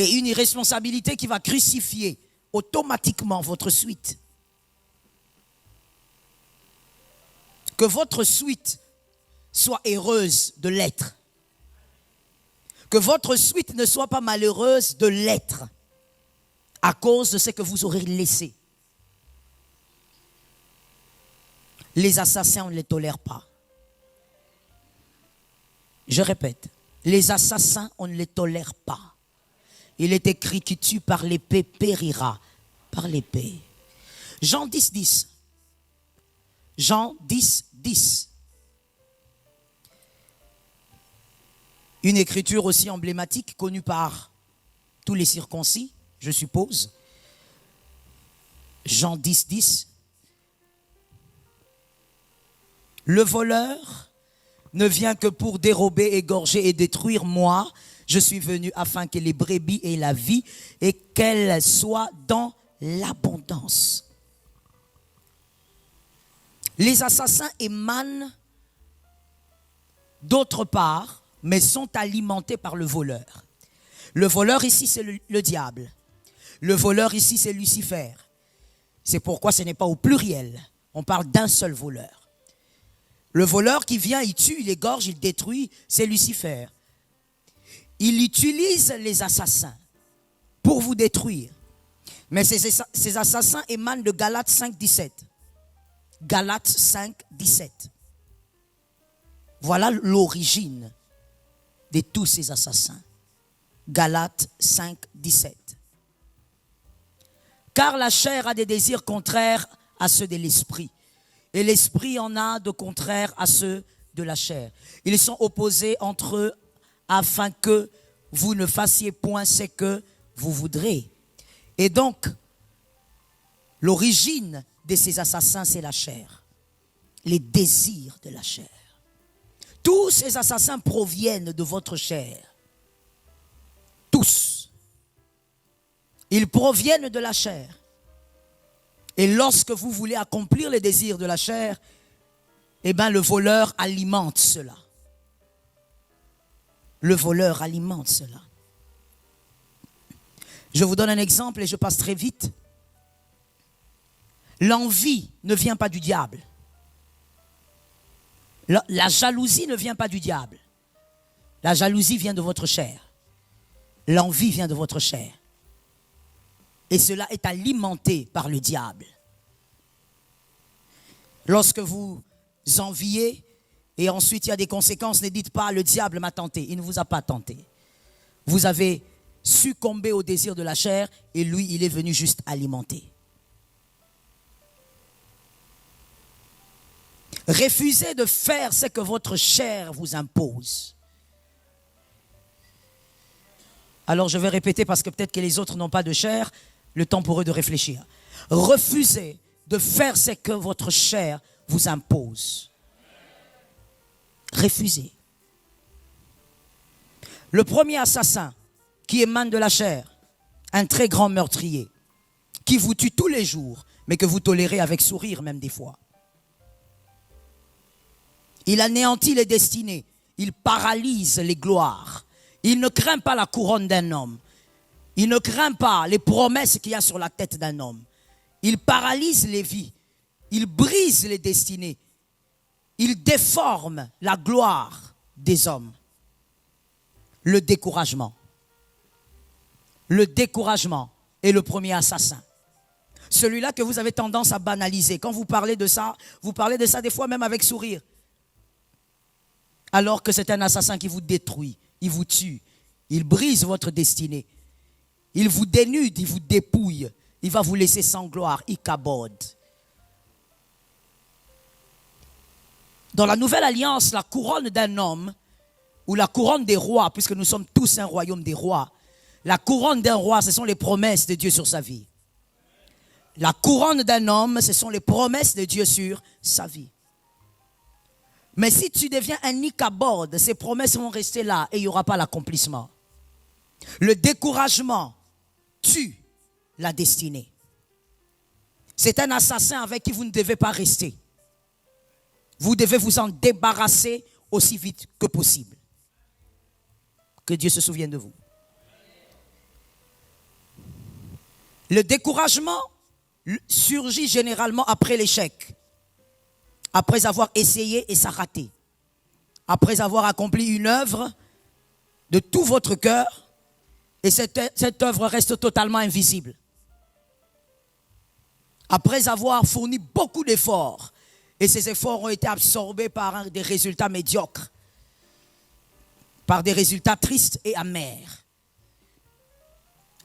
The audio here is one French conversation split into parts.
Et une irresponsabilité qui va crucifier automatiquement votre suite. Que votre suite soit heureuse de l'être. Que votre suite ne soit pas malheureuse de l'être à cause de ce que vous aurez laissé. Les assassins, on ne les tolère pas. Je répète, les assassins, on ne les tolère pas. Il est écrit qui tue par l'épée périra par l'épée. Jean 10, 10. Jean 10, 10. Une écriture aussi emblématique, connue par tous les circoncis, je suppose. Jean 10, 10. Le voleur ne vient que pour dérober, égorger et détruire. Moi, je suis venu afin que les brebis aient la vie et qu'elle soit dans l'abondance. Les assassins émanent d'autre part, mais sont alimentés par le voleur. Le voleur ici, c'est le diable. Le voleur ici, c'est Lucifer. C'est pourquoi ce n'est pas au pluriel. On parle d'un seul voleur. Le voleur qui vient, il tue, il égorge, il détruit, c'est Lucifer. Il utilise les assassins pour vous détruire. Mais ces assassins émanent de Galates 5, 17. Galates 5, 17. Voilà l'origine de tous ces assassins. Galates 5, 17. Car la chair a des désirs contraires à ceux de l'esprit. Et l'esprit en a de contraires à ceux de la chair. Ils sont opposés entre eux afin que vous ne fassiez point ce que vous voudrez. Et donc, l'origine de ces assassins, c'est la chair. Les désirs de la chair. Tous ces assassins proviennent de votre chair. Tous. Ils proviennent de la chair. Et lorsque vous voulez accomplir les désirs de la chair, eh bien le voleur alimente cela. Le voleur alimente cela. Je vous donne un exemple et je passe très vite. L'envie ne vient pas du diable. La jalousie ne vient pas du diable. La jalousie vient de votre chair. L'envie vient de votre chair. Et cela est alimenté par le diable. Lorsque vous enviez et ensuite il y a des conséquences, ne dites pas le diable m'a tenté. Il ne vous a pas tenté. Vous avez succombé au désir de la chair et lui, il est venu juste alimenter. Refusez de faire ce que votre chair vous impose. Alors je vais répéter parce que peut-être que les autres n'ont pas de chair. Le temps pour eux de réfléchir. Refusez de faire ce que votre chair vous impose. Refusez. Le premier assassin qui émane de la chair, un très grand meurtrier, qui vous tue tous les jours, mais que vous tolérez avec sourire même des fois. Il anéantit les destinées, il paralyse les gloires. Il ne craint pas la couronne d'un homme. Il ne craint pas les promesses qu'il y a sur la tête d'un homme. Il paralyse les vies. Il brise les destinées. Il déforme la gloire des hommes. Le découragement. Le découragement est le premier assassin. Celui-là que vous avez tendance à banaliser. Quand vous parlez de ça des fois même avec sourire. Alors que c'est un assassin qui vous détruit. Il vous tue. Il brise votre destinée. Il vous dénude, il vous dépouille. Il va vous laisser sans gloire. Ikabod. Dans la nouvelle alliance, la couronne d'un homme, ou la couronne des rois, puisque nous sommes tous un royaume des rois, la couronne d'un roi, ce sont les promesses de Dieu sur sa vie. La couronne d'un homme, ce sont les promesses de Dieu sur sa vie. Mais si tu deviens un Ikabod, ces promesses vont rester là et il n'y aura pas l'accomplissement. Le découragement tue la destinée. C'est un assassin avec qui vous ne devez pas rester. Vous devez vous en débarrasser aussi vite que possible. Que Dieu se souvienne de vous. Le découragement surgit généralement après l'échec, après avoir essayé et ça raté, après avoir accompli une œuvre de tout votre cœur et cette œuvre reste totalement invisible. Après avoir fourni beaucoup d'efforts et ces efforts ont été absorbés par des résultats médiocres, par des résultats tristes et amers.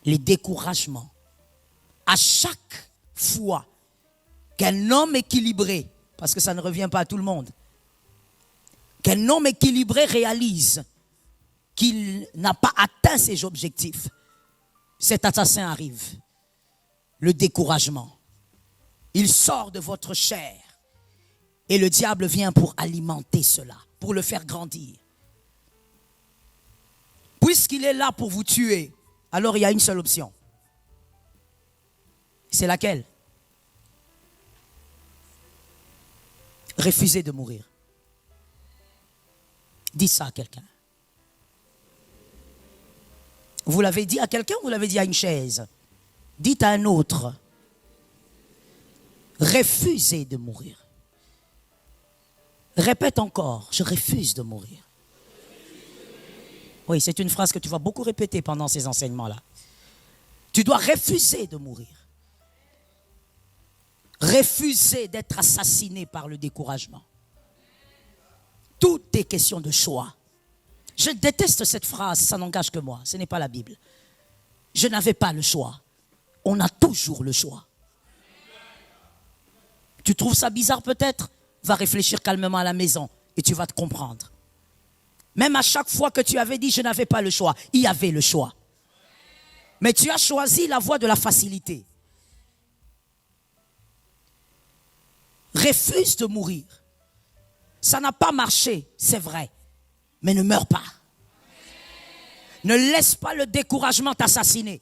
Les découragements. À chaque fois qu'un homme équilibré, parce que ça ne revient pas à tout le monde, qu'un homme équilibré réalise qu'il n'a pas atteint ses objectifs, cet assassin arrive. Le découragement. Il sort de votre chair et le diable vient pour alimenter cela, pour le faire grandir. Puisqu'il est là pour vous tuer, alors il y a une seule option. C'est laquelle? Refuser de mourir. Dis ça à quelqu'un. Vous l'avez dit à quelqu'un ou vous l'avez dit à une chaise? Dites à un autre. Refusez de mourir. Répète encore. Je refuse de mourir. Oui, c'est une phrase que tu vas beaucoup répéter pendant ces enseignements-là. Tu dois refuser de mourir. Refuser d'être assassiné par le découragement. Tout est question de choix. Je déteste cette phrase, ça n'engage que moi. Ce n'est pas la Bible. Je n'avais pas le choix. On a toujours le choix. Tu trouves ça bizarre peut-être? Va réfléchir calmement à la maison et tu vas te comprendre. Même à chaque fois que tu avais dit je n'avais pas le choix, il y avait le choix. Mais tu as choisi la voie de la facilité. Refuse de mourir. Ça n'a pas marché, c'est vrai. Mais ne meurs pas. Ne laisse pas le découragement t'assassiner.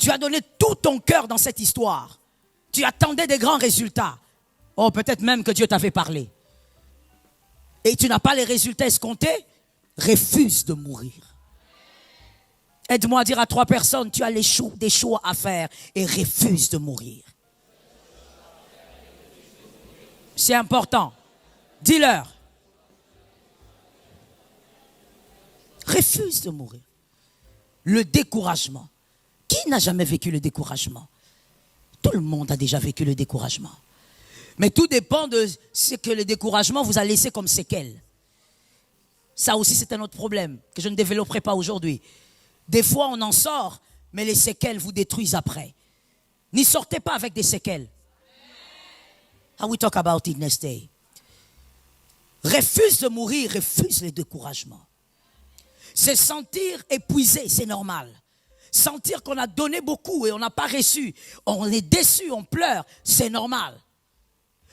Tu as donné tout ton cœur dans cette histoire. Tu attendais des grands résultats. Oh, peut-être même que Dieu t'avait parlé. Et tu n'as pas les résultats escomptés. Refuse de mourir. Aide-moi à dire à 3 personnes, tu as des choix à faire et refuse de mourir. C'est important. Dis-leur. Refuse de mourir. Le découragement. Qui n'a jamais vécu le découragement? Tout le monde a déjà vécu le découragement. Mais tout dépend de ce que le découragement vous a laissé comme séquelles. Ça aussi, c'est un autre problème que je ne développerai pas aujourd'hui. Des fois, on en sort, mais les séquelles vous détruisent après. N'y sortez pas avec des séquelles. How we talk about it next day. Refuse de mourir, refuse le découragement. C'est sentir épuisé, c'est normal. Sentir qu'on a donné beaucoup et on n'a pas reçu. On est déçu, on pleure, c'est normal.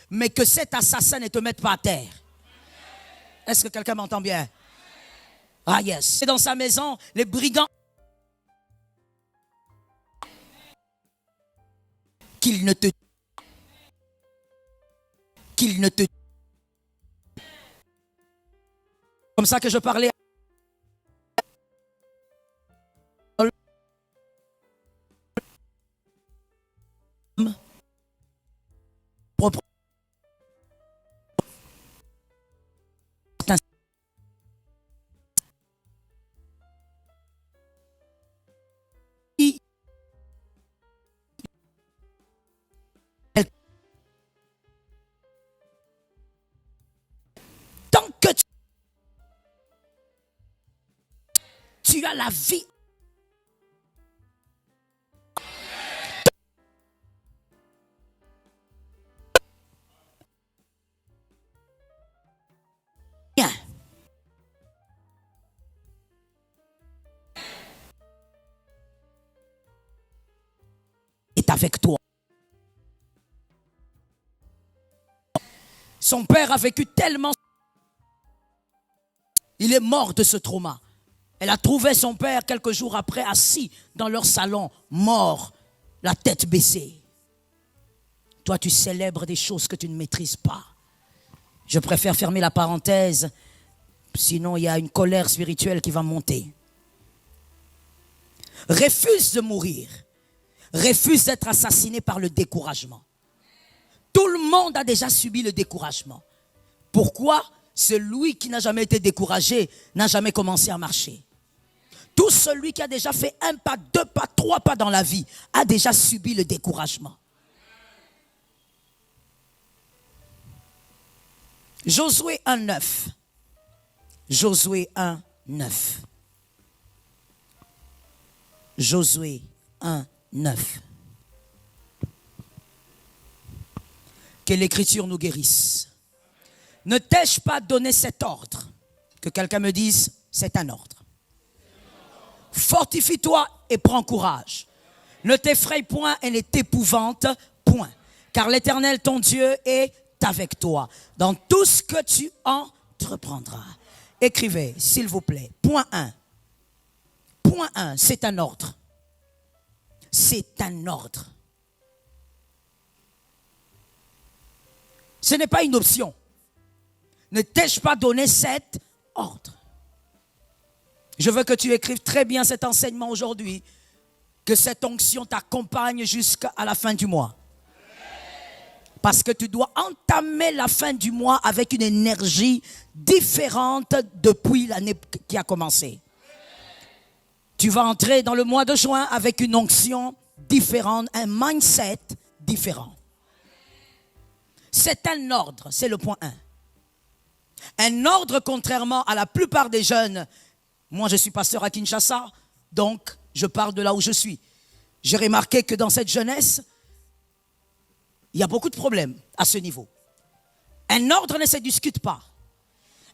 Mais que cet assassin ne te mette pas à terre. Est-ce que quelqu'un m'entend bien? Ah yes. C'est dans sa maison, les brigands. Qu'il ne te comme ça que je parlais tant que tu as la vie. Est avec toi. Son père a vécu tellement. Il est mort de ce trauma. Elle a trouvé son père quelques jours après assis dans leur salon, mort, la tête baissée. Toi, tu célèbres des choses que tu ne maîtrises pas. Je préfère fermer la parenthèse, sinon il y a une colère spirituelle qui va monter. refuse de mourir, refuse d'être assassiné par le découragement. Tout le monde a déjà subi le découragement. Pourquoi? Celui qui n'a jamais été découragé n'a jamais commencé à marcher. Tout celui qui a déjà fait un pas, deux pas, trois pas dans la vie a déjà subi le découragement. Josué 1,9. Josué 1,9. Josué 1,9. Que l'Écriture nous guérisse. Ne t'ai-je pas donné cet ordre? Que quelqu'un me dise, c'est un ordre. Fortifie-toi et prends courage. Ne t'effraie point et ne t'épouvante point. Car l'Éternel, ton Dieu, est avec toi dans tout ce que tu entreprendras. Écrivez, s'il vous plaît. Point 1. Point 1, c'est un ordre. C'est un ordre. Ce n'est pas une option. Ne t'ai-je pas donné cet ordre? Je veux que tu écrives très bien cet enseignement aujourd'hui. Que cette onction t'accompagne jusqu'à la fin du mois. Parce que tu dois entamer la fin du mois avec une énergie différente depuis l'année qui a commencé. Tu vas entrer dans le mois de juin avec une onction différente, un mindset différent. C'est un ordre, c'est le point 1. Un ordre, contrairement à la plupart des jeunes. Moi, je suis pasteur à Kinshasa, donc je parle de là où je suis. J'ai remarqué que dans cette jeunesse, il y a beaucoup de problèmes à ce niveau. Un ordre ne se discute pas.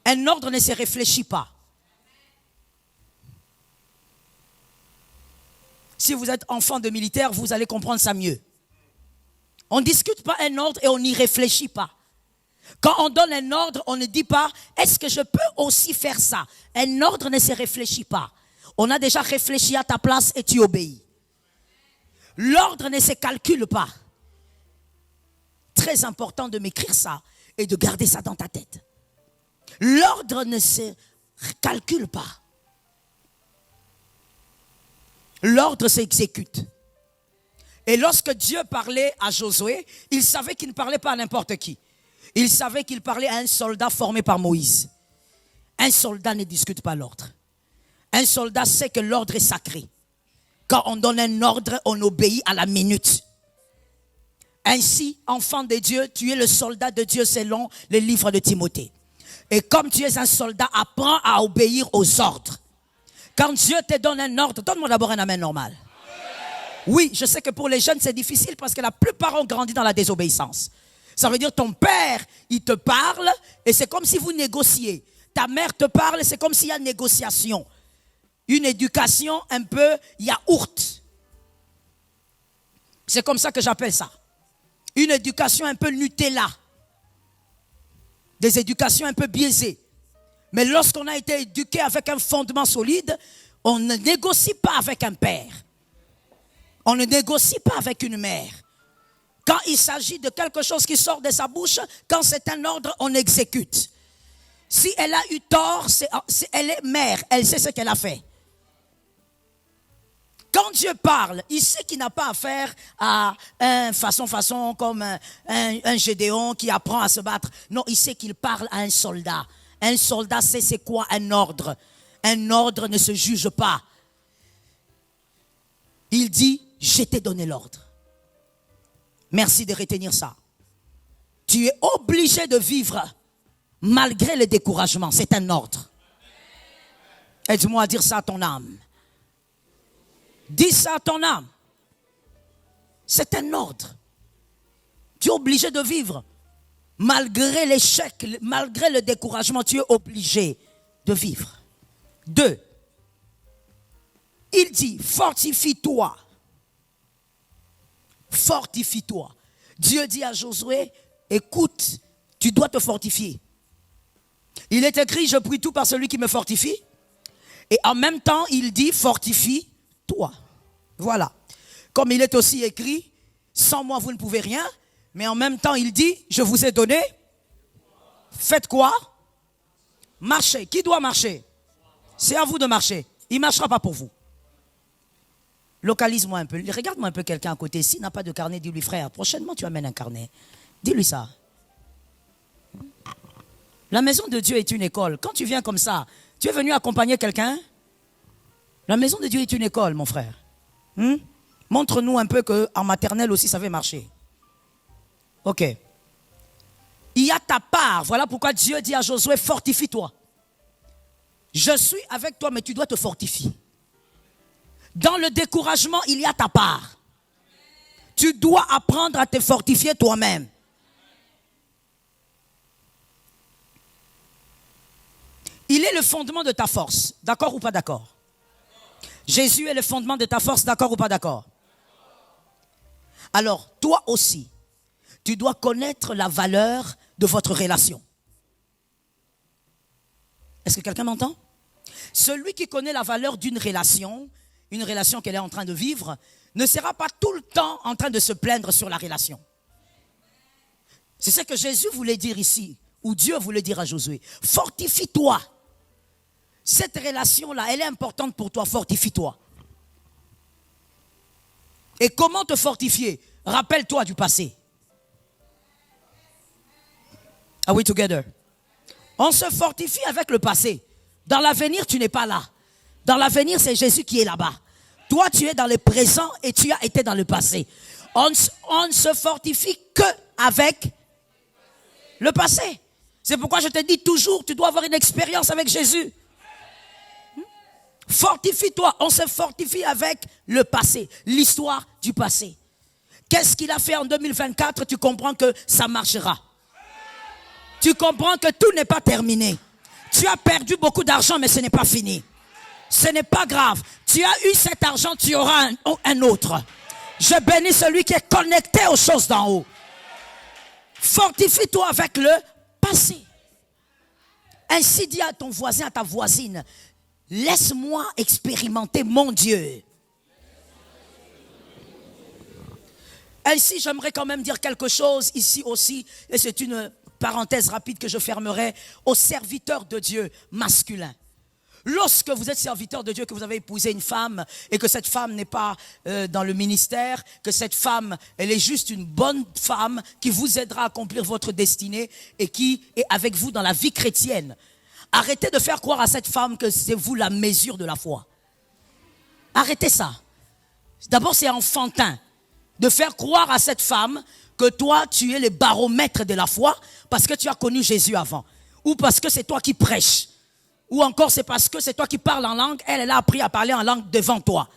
Un ordre ne se réfléchit pas. Si vous êtes enfant de militaire, vous allez comprendre ça mieux. On ne discute pas un ordre et on n'y réfléchit pas. Quand on donne un ordre, on ne dit pas, est-ce que je peux aussi faire ça? Un ordre ne se réfléchit pas. On a déjà réfléchi à ta place et tu obéis. L'ordre ne se calcule pas. Très important de m'écrire ça et de garder ça dans ta tête. L'ordre ne se calcule pas. L'ordre s'exécute. Et lorsque Dieu parlait à Josué, il savait qu'il ne parlait pas à n'importe qui. Il savait qu'il parlait à un soldat formé par Moïse. Un soldat ne discute pas l'ordre. Un soldat sait que l'ordre est sacré. Quand on donne un ordre, on obéit à la minute. Ainsi, enfant de Dieu, tu es le soldat de Dieu selon le livre de Timothée. Et comme tu es un soldat, apprends à obéir aux ordres. Quand Dieu te donne un ordre, donne-moi d'abord un amen normal. Oui, je sais que pour les jeunes, c'est difficile parce que la plupart ont grandi dans la désobéissance. Ça veut dire ton père, il te parle et c'est comme si vous négociez. Ta mère te parle et c'est comme s'il y a négociation. Une éducation un peu yaourt. C'est comme ça que j'appelle ça. Une éducation un peu Nutella. Des éducations un peu biaisées. Mais lorsqu'on a été éduqué avec un fondement solide, on ne négocie pas avec un père. On ne négocie pas avec une mère. Quand il s'agit de quelque chose qui sort de sa bouche, quand c'est un ordre, on exécute. Si elle a eu tort, elle est mère, elle sait ce qu'elle a fait. Quand Dieu parle, il sait qu'il n'a pas affaire à un façon comme un Gédéon qui apprend à se battre. Non, il sait qu'il parle à un soldat. Un soldat sait c'est quoi un ordre. Un ordre ne se juge pas. Il dit, je t'ai donné l'ordre. Merci de retenir ça. Tu es obligé de vivre malgré le découragement. C'est un ordre. Aide-moi à dire ça à ton âme. Dis ça à ton âme. C'est un ordre. Tu es obligé de vivre. Malgré l'échec, malgré le découragement, tu es obligé de vivre. 2. Il dit, fortifie-toi. Fortifie-toi. Dieu dit à Josué, écoute, tu dois te fortifier. Il est écrit, je prie tout par celui qui me fortifie. Et en même temps, il dit, fortifie-toi. Voilà. Comme il est aussi écrit, sans moi vous ne pouvez rien. Mais en même temps, il dit, je vous ai donné. Faites quoi? Marchez. Qui doit marcher? C'est à vous de marcher. Il ne marchera pas pour vous. Localise-moi un peu. Regarde-moi un peu quelqu'un à côté. S'il n'a pas de carnet, dis-lui, frère, prochainement tu amènes un carnet. Dis-lui ça. La maison de Dieu est une école. Quand tu viens comme ça, tu es venu accompagner quelqu'un? La maison de Dieu est une école, mon frère. Montre-nous un peu qu'en maternelle aussi, ça va marcher. Ok. Il y a ta part. Voilà pourquoi Dieu dit à Josué, fortifie-toi. Je suis avec toi, mais tu dois te fortifier. Dans le découragement, il y a ta part. Tu dois apprendre à te fortifier toi-même. Il est le fondement de ta force. D'accord ou pas d'accord? Jésus est le fondement de ta force. D'accord ou pas d'accord? Alors, toi aussi, tu dois connaître la valeur de votre relation. Est-ce que quelqu'un m'entend? Celui qui connaît la valeur d'une relation, une relation qu'elle est en train de vivre, ne sera pas tout le temps en train de se plaindre sur la relation. C'est ce que Jésus voulait dire ici, ou Dieu voulait dire à Josué. Fortifie-toi. Cette relation-là, elle est importante pour toi, fortifie-toi. Et comment te fortifier? Rappelle-toi du passé. Are we together? On se fortifie avec le passé. Dans l'avenir, tu n'es pas là. Dans l'avenir, c'est Jésus qui est là-bas. Toi, tu es dans le présent et tu as été dans le passé. On ne se fortifie que avec le passé. C'est pourquoi je te dis toujours, tu dois avoir une expérience avec Jésus. Fortifie-toi. On se fortifie avec le passé, l'histoire du passé. Qu'est-ce qu'il a fait en 2024? Tu comprends que ça marchera. Tu comprends que tout n'est pas terminé. Tu as perdu beaucoup d'argent, mais ce n'est pas fini. Ce n'est pas grave. Tu as eu cet argent, tu auras un autre. Je bénis celui qui est connecté aux choses d'en haut. Fortifie-toi avec le passé. Ainsi dis à ton voisin, à ta voisine, laisse-moi expérimenter mon Dieu. Ainsi, j'aimerais quand même dire quelque chose ici aussi, et c'est une parenthèse rapide que je fermerai, aux serviteurs de Dieu masculins. Lorsque vous êtes serviteur de Dieu, que vous avez épousé une femme et que cette femme n'est pas dans le ministère, que cette femme, elle est juste une bonne femme qui vous aidera à accomplir votre destinée et qui est avec vous dans la vie chrétienne. Arrêtez de faire croire à cette femme que c'est vous la mesure de la foi. Arrêtez ça. D'abord, c'est enfantin de faire croire à cette femme que toi, tu es le baromètre de la foi parce que tu as connu Jésus avant. Ou parce que c'est toi qui prêches. Ou encore c'est parce que c'est toi qui parles en langue, elle a appris à parler en langue devant toi.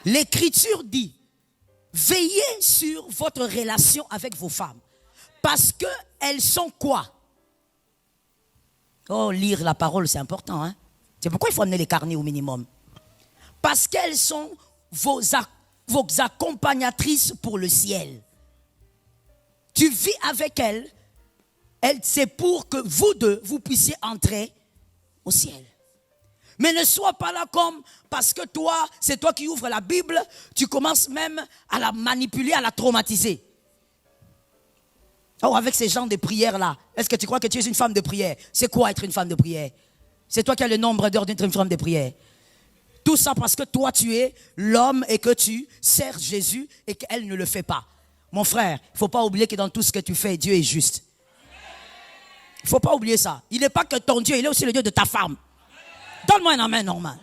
L'Écriture dit, veillez sur votre relation avec vos femmes. Parce qu'elles sont quoi? Oh, lire la parole, c'est important. Hein? C'est pourquoi il faut amener les carnets au minimum. Parce qu'elles sont vos accompagnatrices pour le ciel. Tu vis avec elles. C'est pour que vous deux, vous puissiez entrer au ciel. Mais ne sois pas là comme, parce que toi, c'est toi qui ouvres la Bible, tu commences même à la manipuler, à la traumatiser. Oh, avec ces gens de prière là, est-ce que tu crois que tu es une femme de prière? C'est quoi être une femme de prière? C'est toi qui as le nombre d'heures d'être une femme de prière. Tout ça parce que toi tu es l'homme et que tu sers Jésus et qu'elle ne le fait pas. Mon frère, il ne faut pas oublier que dans tout ce que tu fais, Dieu est juste. Il ne faut pas oublier ça. Il n'est pas que ton Dieu, il est aussi le Dieu de ta femme. Donne-moi un amen normal.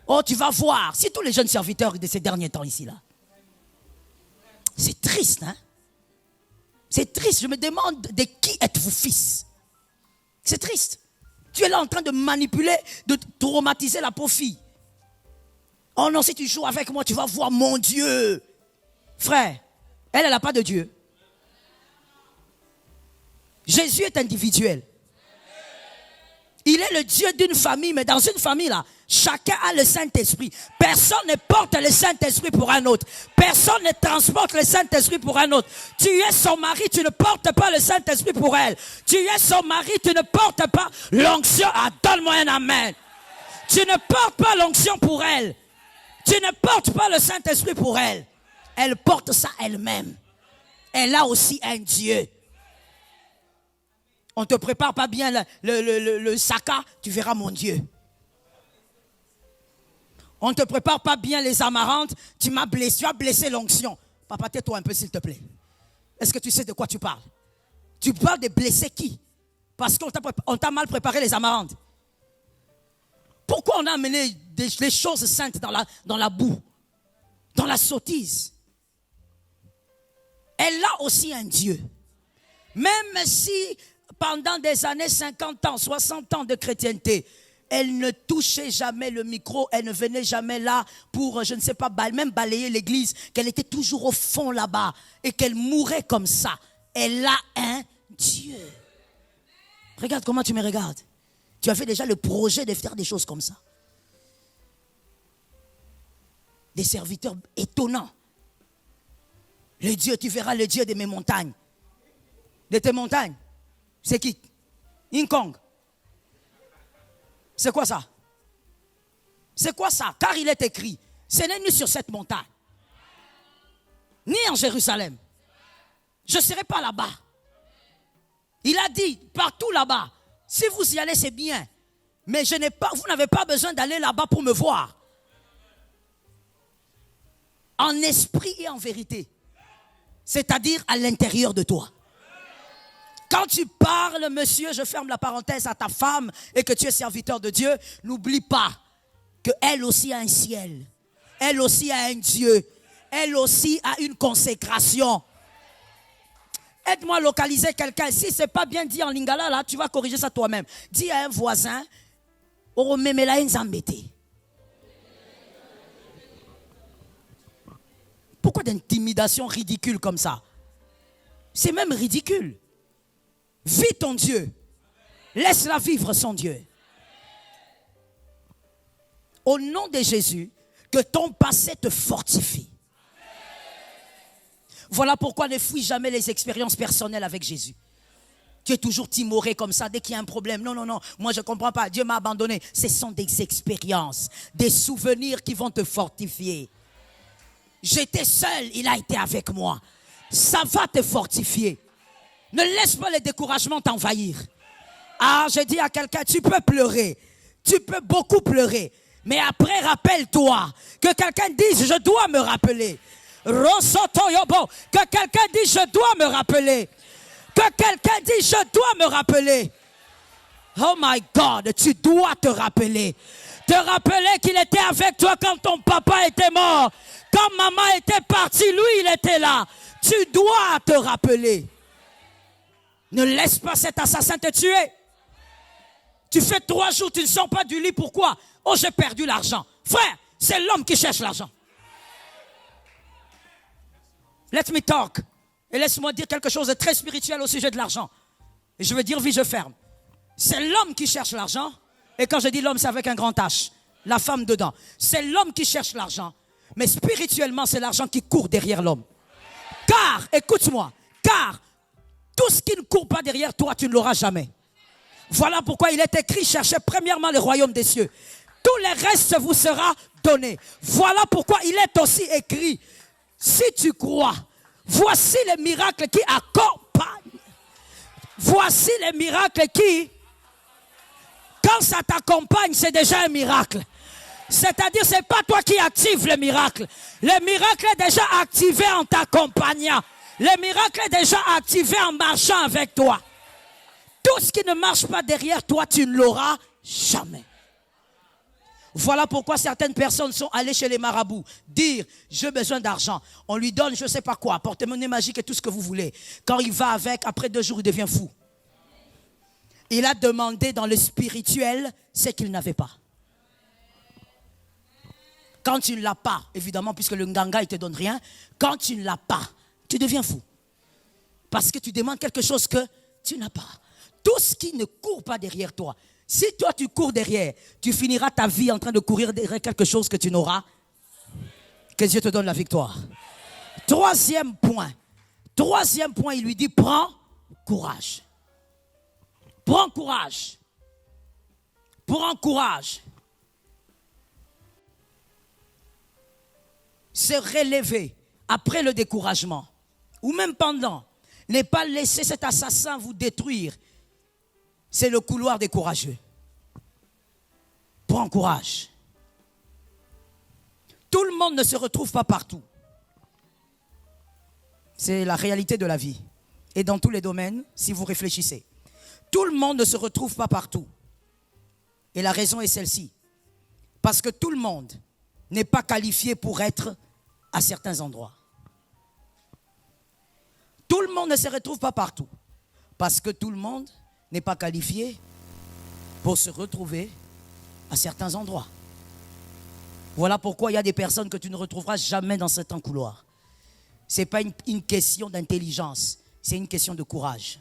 Oh, tu vas voir. Si tous les jeunes serviteurs de ces derniers temps ici, là. C'est triste, hein? C'est triste. Je me demande de qui êtes-vous fils? C'est triste. Tu es là en train de manipuler, de traumatiser la pauvre fille. Oh non, si tu joues avec moi, tu vas voir mon Dieu. Frère, elle n'a pas de Dieu. Jésus est individuel. Il est le Dieu d'une famille, mais dans une famille là, chacun a le Saint-Esprit. Personne ne porte le Saint-Esprit pour un autre. Personne ne transporte le Saint-Esprit pour un autre. Tu es son mari, tu ne portes pas le Saint-Esprit pour elle. Tu es son mari, tu ne portes pas l'onction. Ah, donne-moi un amen. Tu ne portes pas l'onction pour elle. Tu ne portes pas le Saint-Esprit pour elle. Elle porte ça elle-même. Elle a aussi un Dieu. On ne te prépare pas bien le saka, tu verras mon Dieu. On ne te prépare pas bien les amarantes. Tu as blessé l'onction. Papa, tais-toi un peu s'il te plaît. Est-ce que tu sais de quoi tu parles? Tu parles de blesser qui? Parce qu'on t'a mal préparé les amarantes. Pourquoi on a amené les choses saintes dans la boue, dans la sottise? Elle a aussi un Dieu. Même si pendant des années, 50 ans, 60 ans de chrétienté, elle ne touchait jamais le micro, elle ne venait jamais là pour, je ne sais pas, même balayer l'église, qu'elle était toujours au fond là-bas et qu'elle mourait comme ça. Elle a un Dieu. Regarde comment tu me regardes. Tu as fait déjà le projet de faire des choses comme ça. Des serviteurs étonnants. Le Dieu, tu verras le Dieu de mes montagnes. De tes montagnes. C'est qui? King Kong. C'est quoi ça? C'est quoi ça? Car il est écrit, ce n'est ni sur cette montagne, ni en Jérusalem. Je ne serai pas là-bas. Il a dit, partout là-bas, si vous y allez, c'est bien. Mais vous n'avez pas besoin d'aller là-bas pour me voir. En esprit et en vérité. C'est-à-dire à l'intérieur de toi. Quand tu parles, monsieur, je ferme la parenthèse, à ta femme et que tu es serviteur de Dieu, n'oublie pas qu'elle aussi a un ciel. Elle aussi a un Dieu. Elle aussi a une consécration. Aide-moi à localiser quelqu'un. Si ce n'est pas bien dit en lingala, là, tu vas corriger ça toi-même. Dis à un voisin, pourquoi d'intimidation ridicule comme ça? C'est même ridicule. Vis ton Dieu. Laisse-la vivre son Dieu. Au nom de Jésus, que ton passé te fortifie. Voilà pourquoi ne fuis jamais les expériences personnelles avec Jésus. Tu es toujours timoré comme ça dès qu'il y a un problème. Non, non, non, moi je ne comprends pas. Dieu m'a abandonné. Ce sont des expériences, des souvenirs qui vont te fortifier. J'étais seul, il a été avec moi. Ça va te fortifier. Ne laisse pas le découragement t'envahir. Ah, je dis à quelqu'un, tu peux pleurer. Tu peux beaucoup pleurer. Mais après, rappelle-toi que quelqu'un dise, je dois me rappeler. Que quelqu'un dise, je dois me rappeler. Que quelqu'un dise, je dois me rappeler. Oh my God, tu dois te rappeler. Te rappeler qu'il était avec toi quand ton papa était mort. Quand maman était partie, lui, il était là. Tu dois te rappeler. Ne laisse pas cet assassin te tuer. Tu fais 3 jours, tu ne sors pas du lit. Pourquoi? Oh, j'ai perdu l'argent. Frère, c'est l'homme qui cherche l'argent. Let me talk. Et laisse-moi dire quelque chose de très spirituel au sujet de l'argent. Et je veux dire, oui, je ferme. C'est l'homme qui cherche l'argent. Et quand je dis l'homme, c'est avec un grand H. La femme dedans. C'est l'homme qui cherche l'argent. Mais spirituellement, c'est l'argent qui court derrière l'homme. Car, écoute-moi, car tout ce qui ne court pas derrière toi, tu ne l'auras jamais. Voilà pourquoi il est écrit, cherchez premièrement le royaume des cieux. Tout le reste vous sera donné. Voilà pourquoi il est aussi écrit, si tu crois, voici les miracles qui accompagnent. Voici les miracles qui, quand ça t'accompagne, c'est déjà un miracle. C'est-à-dire, ce n'est pas toi qui active le miracle. Le miracle est déjà activé en t'accompagnant. Le miracle est déjà activé en marchant avec toi. Tout ce qui ne marche pas derrière toi, tu ne l'auras jamais. Voilà pourquoi certaines personnes sont allées chez les marabouts dire, j'ai besoin d'argent. On lui donne je ne sais pas quoi, porte-monnaie magique et tout ce que vous voulez. Quand il va avec, après 2 jours, il devient fou. Il a demandé dans le spirituel ce qu'il n'avait pas. Quand tu ne l'as pas, évidemment, puisque le nganga, il ne te donne rien, quand tu ne l'as pas, tu deviens fou. Parce que tu demandes quelque chose que tu n'as pas. Tout ce qui ne court pas derrière toi, si toi tu cours derrière, tu finiras ta vie en train de courir derrière quelque chose que tu n'auras. Que Dieu te donne la victoire. Troisième point, il lui dit, prends courage. Prends courage. Prends courage. Se relever après le découragement, ou même pendant, ne pas laisser cet assassin vous détruire. C'est le couloir des courageux. Prends courage. Tout le monde ne se retrouve pas partout. C'est la réalité de la vie. Et dans tous les domaines, si vous réfléchissez. Tout le monde ne se retrouve pas partout. Et la raison est celle-ci. Parce que tout le monde n'est pas qualifié pour être à certains endroits. Tout le monde ne se retrouve pas partout. Parce que tout le monde n'est pas qualifié pour se retrouver à certains endroits. Voilà pourquoi il y a des personnes que tu ne retrouveras jamais dans certains couloirs. Ce n'est pas une question d'intelligence, c'est une question de courage.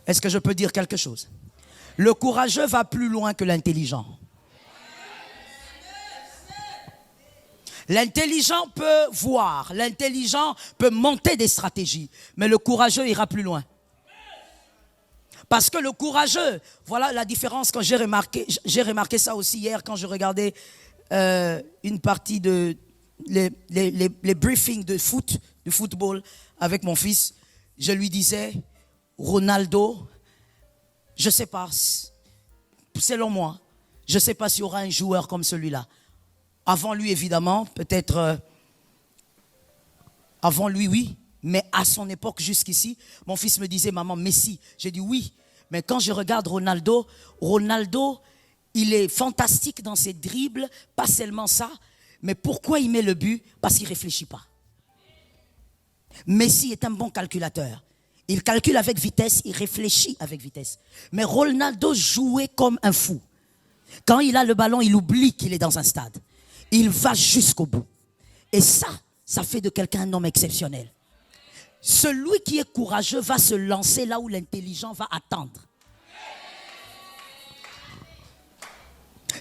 Est-ce que je peux dire quelque chose? Le courageux va plus loin que l'intelligent. L'intelligent peut voir, l'intelligent peut monter des stratégies, mais le courageux ira plus loin. Parce que le courageux, voilà la différence quand j'ai remarqué ça aussi hier quand je regardais une partie de les briefings de football avec mon fils. Je lui disais, Ronaldo, je ne sais pas, selon moi, je ne sais pas s'il y aura un joueur comme celui-là. Avant lui, évidemment, peut-être avant lui, oui, mais à son époque jusqu'ici, mon fils me disait, maman, Messi. J'ai dit oui, mais quand je regarde Ronaldo, il est fantastique dans ses dribbles, pas seulement ça, mais pourquoi il met le but? Parce qu'il ne réfléchit pas. Messi est un bon calculateur. Il calcule avec vitesse, il réfléchit avec vitesse. Mais Ronaldo jouait comme un fou. Quand il a le ballon, il oublie qu'il est dans un stade. Il va jusqu'au bout. Et ça fait de quelqu'un un homme exceptionnel. Celui qui est courageux va se lancer là où l'intelligent va attendre.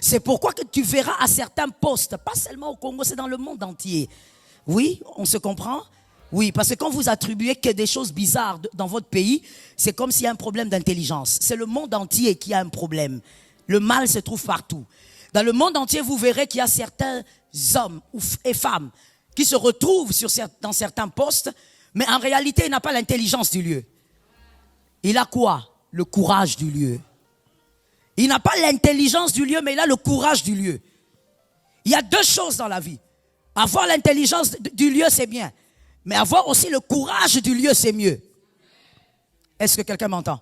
C'est pourquoi que tu verras à certains postes, pas seulement au Congo, c'est dans le monde entier. Oui, on se comprend? Oui, parce que quand vous attribuez que des choses bizarres dans votre pays, c'est comme s'il y a un problème d'intelligence. C'est le monde entier qui a un problème. Le mal se trouve partout. Dans le monde entier, vous verrez qu'il y a certains hommes et femmes qui se retrouvent dans certains postes, mais en réalité, il n'a pas l'intelligence du lieu. Il a quoi? Le courage du lieu. Il n'a pas l'intelligence du lieu, mais il a le courage du lieu. Il y a deux choses dans la vie. Avoir l'intelligence du lieu, c'est bien. Mais avoir aussi le courage du lieu, c'est mieux. Est-ce que quelqu'un m'entend?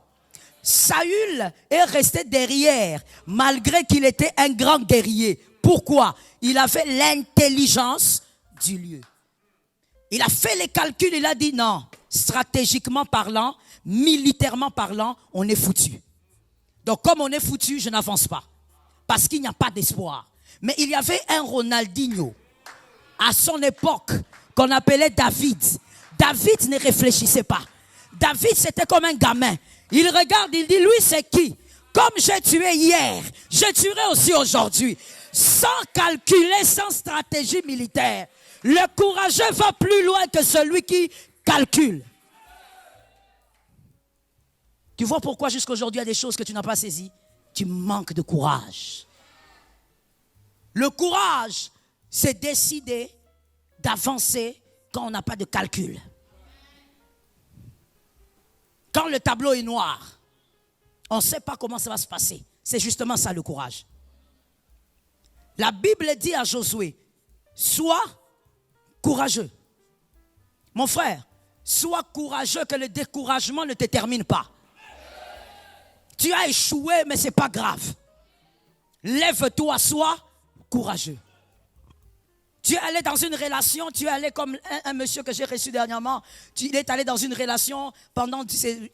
Saül est resté derrière, malgré qu'il était un grand guerrier. Pourquoi? Il avait l'intelligence du lieu. Il a fait les calculs, il a dit non, stratégiquement parlant, militairement parlant, on est foutu. Donc comme on est foutu, je n'avance pas. Parce qu'il n'y a pas d'espoir. Mais il y avait un Ronaldinho, à son époque, qu'on appelait David. David ne réfléchissait pas. David, c'était comme un gamin. Il regarde, il dit, lui, c'est qui? Comme j'ai tué hier, je tuerai aussi aujourd'hui. Sans calculer, sans stratégie militaire. Le courageux va plus loin que celui qui calcule. Tu vois pourquoi jusqu'à aujourd'hui, il y a des choses que tu n'as pas saisies? Tu manques de courage. Le courage, c'est décider d'avancer quand on n'a pas de calcul. Quand le tableau est noir, on ne sait pas comment ça va se passer. C'est justement ça le courage. La Bible dit à Josué, sois courageux. Mon frère, sois courageux que le découragement ne te termine pas. Tu as échoué, mais ce n'est pas grave. Lève-toi, sois courageux. Tu es allé dans une relation, tu es allé comme un monsieur que j'ai reçu dernièrement. Il est allé dans une relation pendant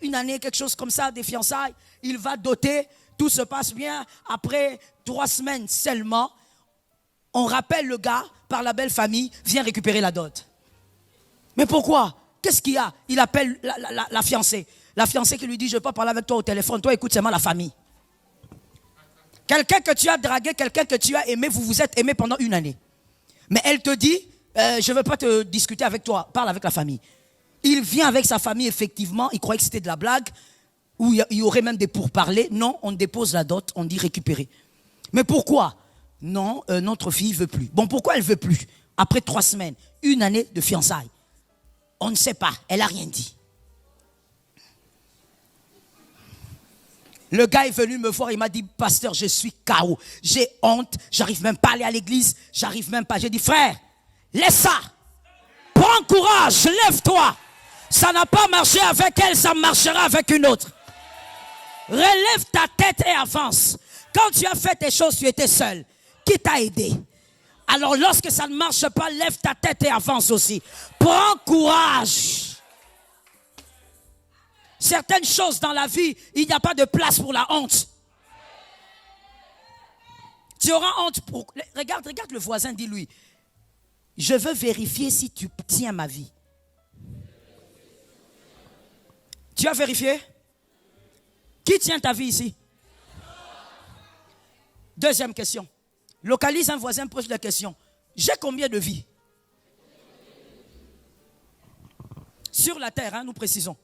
une année, quelque chose comme ça, des fiançailles. Il va doter, tout se passe bien. Après 3 semaines seulement, on rappelle le gars par la belle famille, viens récupérer la dot. Mais pourquoi? Qu'est-ce qu'il y a? Il appelle la fiancée. La fiancée qui lui dit, je ne veux pas parler avec toi au téléphone. Toi, écoute seulement la famille. Quelqu'un que tu as dragué, quelqu'un que tu as aimé, vous vous êtes aimé pendant 1 année. Mais elle te dit, je ne veux pas te discuter avec toi, parle avec la famille. Il vient avec sa famille, effectivement, il croyait que c'était de la blague, ou il y aurait même des pourparlers. Non, on dépose la dot, on dit récupérer. Mais pourquoi? Non, notre fille ne veut plus. Bon, pourquoi elle ne veut plus? Après 3 semaines, 1 année de fiançailles. On ne sait pas, elle n'a rien dit. Le gars est venu me voir, il m'a dit, pasteur, je suis KO. J'ai honte, j'arrive même pas à aller à l'église, j'arrive même pas. J'ai dit, frère, laisse ça. Prends courage, lève-toi. Ça n'a pas marché avec elle, ça marchera avec une autre. Relève ta tête et avance. Quand tu as fait tes choses, tu étais seul. Qui t'a aidé? Alors lorsque ça ne marche pas, lève ta tête et avance aussi. Prends courage. Certaines choses dans la vie, il n'y a pas de place pour la honte. Tu auras honte pour... Regarde le voisin, dis-lui. Je veux vérifier si tu tiens ma vie. Tu as vérifié? Qui tient ta vie ici? Deuxième question. Localise un voisin, pose la question. J'ai combien de vies? Sur la terre, nous précisons.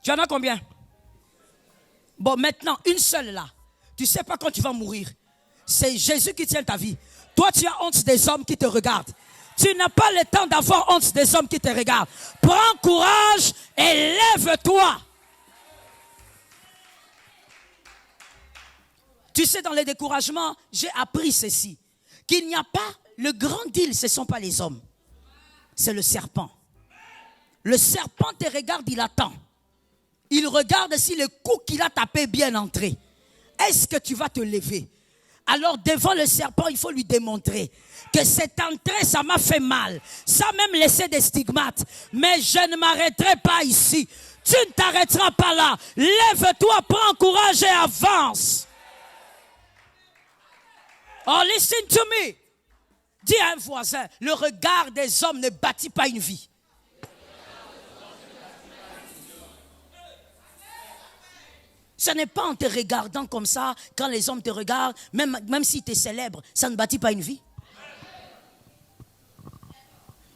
Tu en as combien? Bon, maintenant, une seule là. Tu ne sais pas quand tu vas mourir. C'est Jésus qui tient ta vie. Toi, tu as honte des hommes qui te regardent. Tu n'as pas le temps d'avoir honte des hommes qui te regardent. Prends courage et lève-toi. Tu sais, dans les découragements, j'ai appris ceci. Qu'il n'y a pas, le grand deal, ce ne sont pas les hommes. C'est le serpent. Le serpent te regarde, il attend. Il regarde si le coup qu'il a tapé est bien entré. Est-ce que tu vas te lever? Alors devant le serpent, il faut lui démontrer que cette entrée, ça m'a fait mal. Ça a même laissé des stigmates. Mais je ne m'arrêterai pas ici. Tu ne t'arrêteras pas là. Lève-toi, prends courage et avance. Oh, listen to me. Dis à un voisin, le regard des hommes ne bâtit pas une vie. Ce n'est pas en te regardant comme ça, quand les hommes te regardent, même si tu es célèbre, ça ne bâtit pas une vie.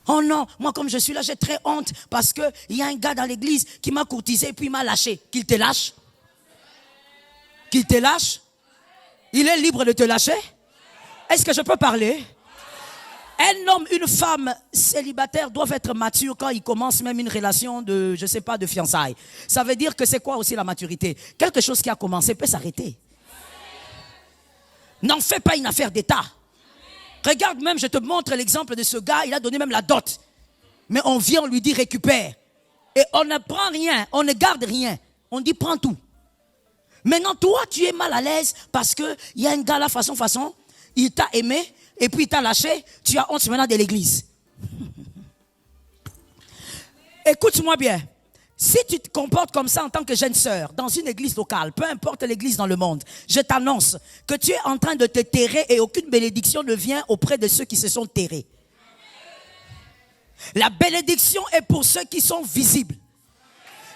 Oh non, moi comme je suis là, j'ai très honte parce qu'il y a un gars dans l'église qui m'a courtisé puis il m'a lâché. Qu'il te lâche? Qu'il te lâche? Il est libre de te lâcher? Est-ce que je peux parler? Un homme, une femme célibataire doivent être matures quand ils commencent même une relation de, je sais pas, de fiançailles. Ça veut dire que c'est quoi aussi la maturité? Quelque chose qui a commencé peut s'arrêter. N'en fais pas une affaire d'État. Regarde même, je te montre l'exemple de ce gars, il a donné même la dot. Mais on vient, on lui dit récupère. Et on ne prend rien, on ne garde rien. On dit prends tout. Maintenant, toi, tu es mal à l'aise parce qu'il y a un gars là, façon, il t'a aimé. Et puis il t'a lâché, tu as honte maintenant de l'église. Écoute-moi bien. Si tu te comportes comme ça en tant que jeune sœur, dans une église locale, peu importe l'église dans le monde, je t'annonce que tu es en train de te terrer et aucune bénédiction ne vient auprès de ceux qui se sont terrés. La bénédiction est pour ceux qui sont visibles.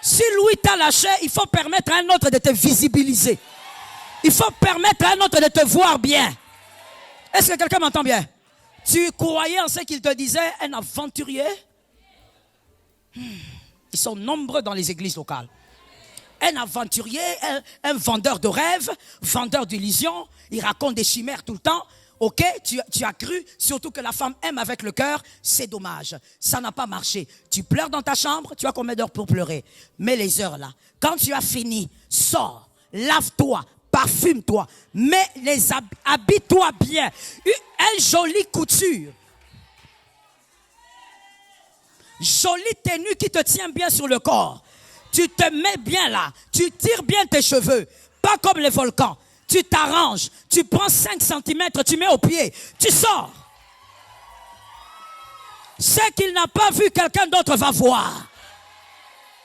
Si Louis t'a lâché, il faut permettre à un autre de te visibiliser. Il faut permettre à un autre de te voir bien. Est-ce que quelqu'un m'entend bien? Tu croyais en ce qu'il te disait, un aventurier? Ils sont nombreux dans les églises locales. Un aventurier, un vendeur de rêves, vendeur d'illusions, il raconte des chimères tout le temps. Ok, tu as cru, surtout que la femme aime avec le cœur, c'est dommage. Ça n'a pas marché. Tu pleures dans ta chambre, tu as combien d'heures pour pleurer? Mets les heures là. Quand tu as fini, sors, lave-toi. Parfume-toi, mets les habille-toi bien. Une jolie couture. Jolie tenue qui te tient bien sur le corps. Tu te mets bien là. Tu tires bien tes cheveux. Pas comme les volcans. Tu t'arranges. Tu prends 5 cm, tu mets au pied. Tu sors. Ce qu'il n'a pas vu, quelqu'un d'autre va voir.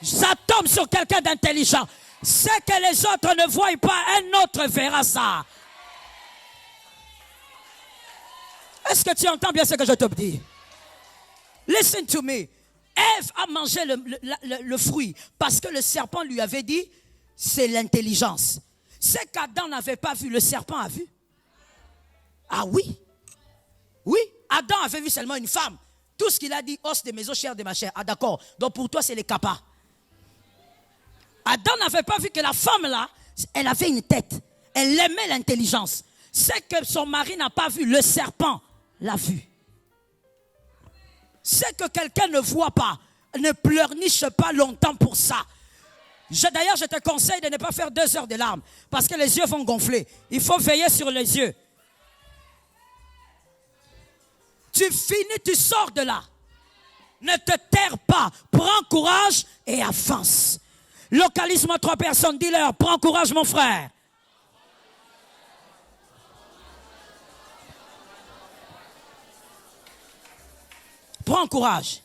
Ça tombe sur quelqu'un d'intelligent. Ce que les autres ne voient pas, un autre verra ça. Est-ce que tu entends bien ce que je te dis? Listen to me. Ève a mangé le fruit parce que le serpent lui avait dit, c'est l'intelligence. Ce qu'Adam n'avait pas vu, le serpent a vu. Ah oui. Oui, Adam avait vu seulement une femme. Tout ce qu'il a dit, os de mes os, chair de ma chair. Ah d'accord, donc pour toi c'est les capas. Adam n'avait pas vu que la femme là, elle avait une tête. Elle aimait l'intelligence. Ce que son mari n'a pas vu, le serpent l'a vu. Ce que quelqu'un ne voit pas, ne pleurniche pas longtemps pour ça. D'ailleurs, je te conseille de ne pas faire 2 heures de larmes parce que les yeux vont gonfler. Il faut veiller sur les yeux. Tu finis, tu sors de là. Ne te terre pas. Prends courage et avance. Localise-moi 3 personnes. Dis-leur, prends courage mon frère. Prends courage.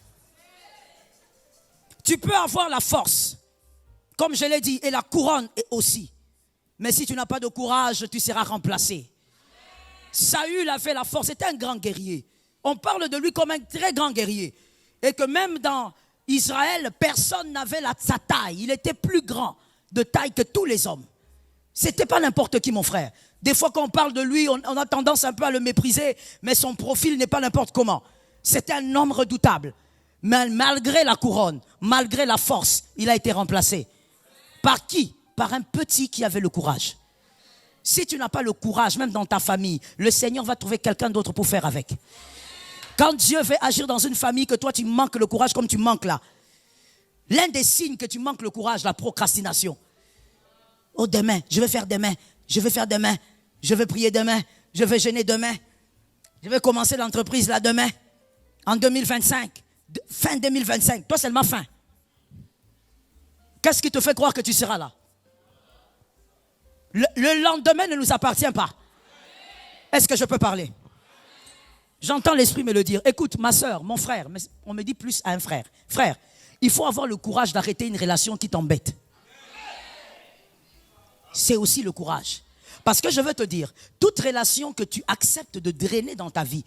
Tu peux avoir la force, comme je l'ai dit, et la couronne aussi. Mais si tu n'as pas de courage, tu seras remplacé. Saül a fait la force, c'était un grand guerrier. On parle de lui comme un très grand guerrier. Et que même dans Israël, personne n'avait sa taille. Il était plus grand de taille que tous les hommes. C'était pas n'importe qui, mon frère. Des fois, quand on parle de lui, on a tendance un peu à le mépriser, mais son profil n'est pas n'importe comment. C'était un homme redoutable. Mais malgré la couronne, malgré la force, il a été remplacé. Par qui? Par un petit qui avait le courage. Si tu n'as pas le courage, même dans ta famille, le Seigneur va trouver quelqu'un d'autre pour faire avec. Quand Dieu veut agir dans une famille, que toi tu manques le courage comme tu manques là. L'un des signes que tu manques le courage, la procrastination. Oh, demain, je vais faire demain, je vais faire demain, je vais prier demain, je vais jeûner demain, je vais commencer l'entreprise là demain, en 2025, fin 2025, toi seulement fin. Qu'est-ce qui te fait croire que tu seras là? Le lendemain ne nous appartient pas. Est-ce que je peux parler? J'entends l'esprit me le dire. Écoute, ma soeur, mon frère, on me dit plus à un frère. Frère, il faut avoir le courage d'arrêter une relation qui t'embête. C'est aussi le courage. Parce que je veux te dire, toute relation que tu acceptes de drainer dans ta vie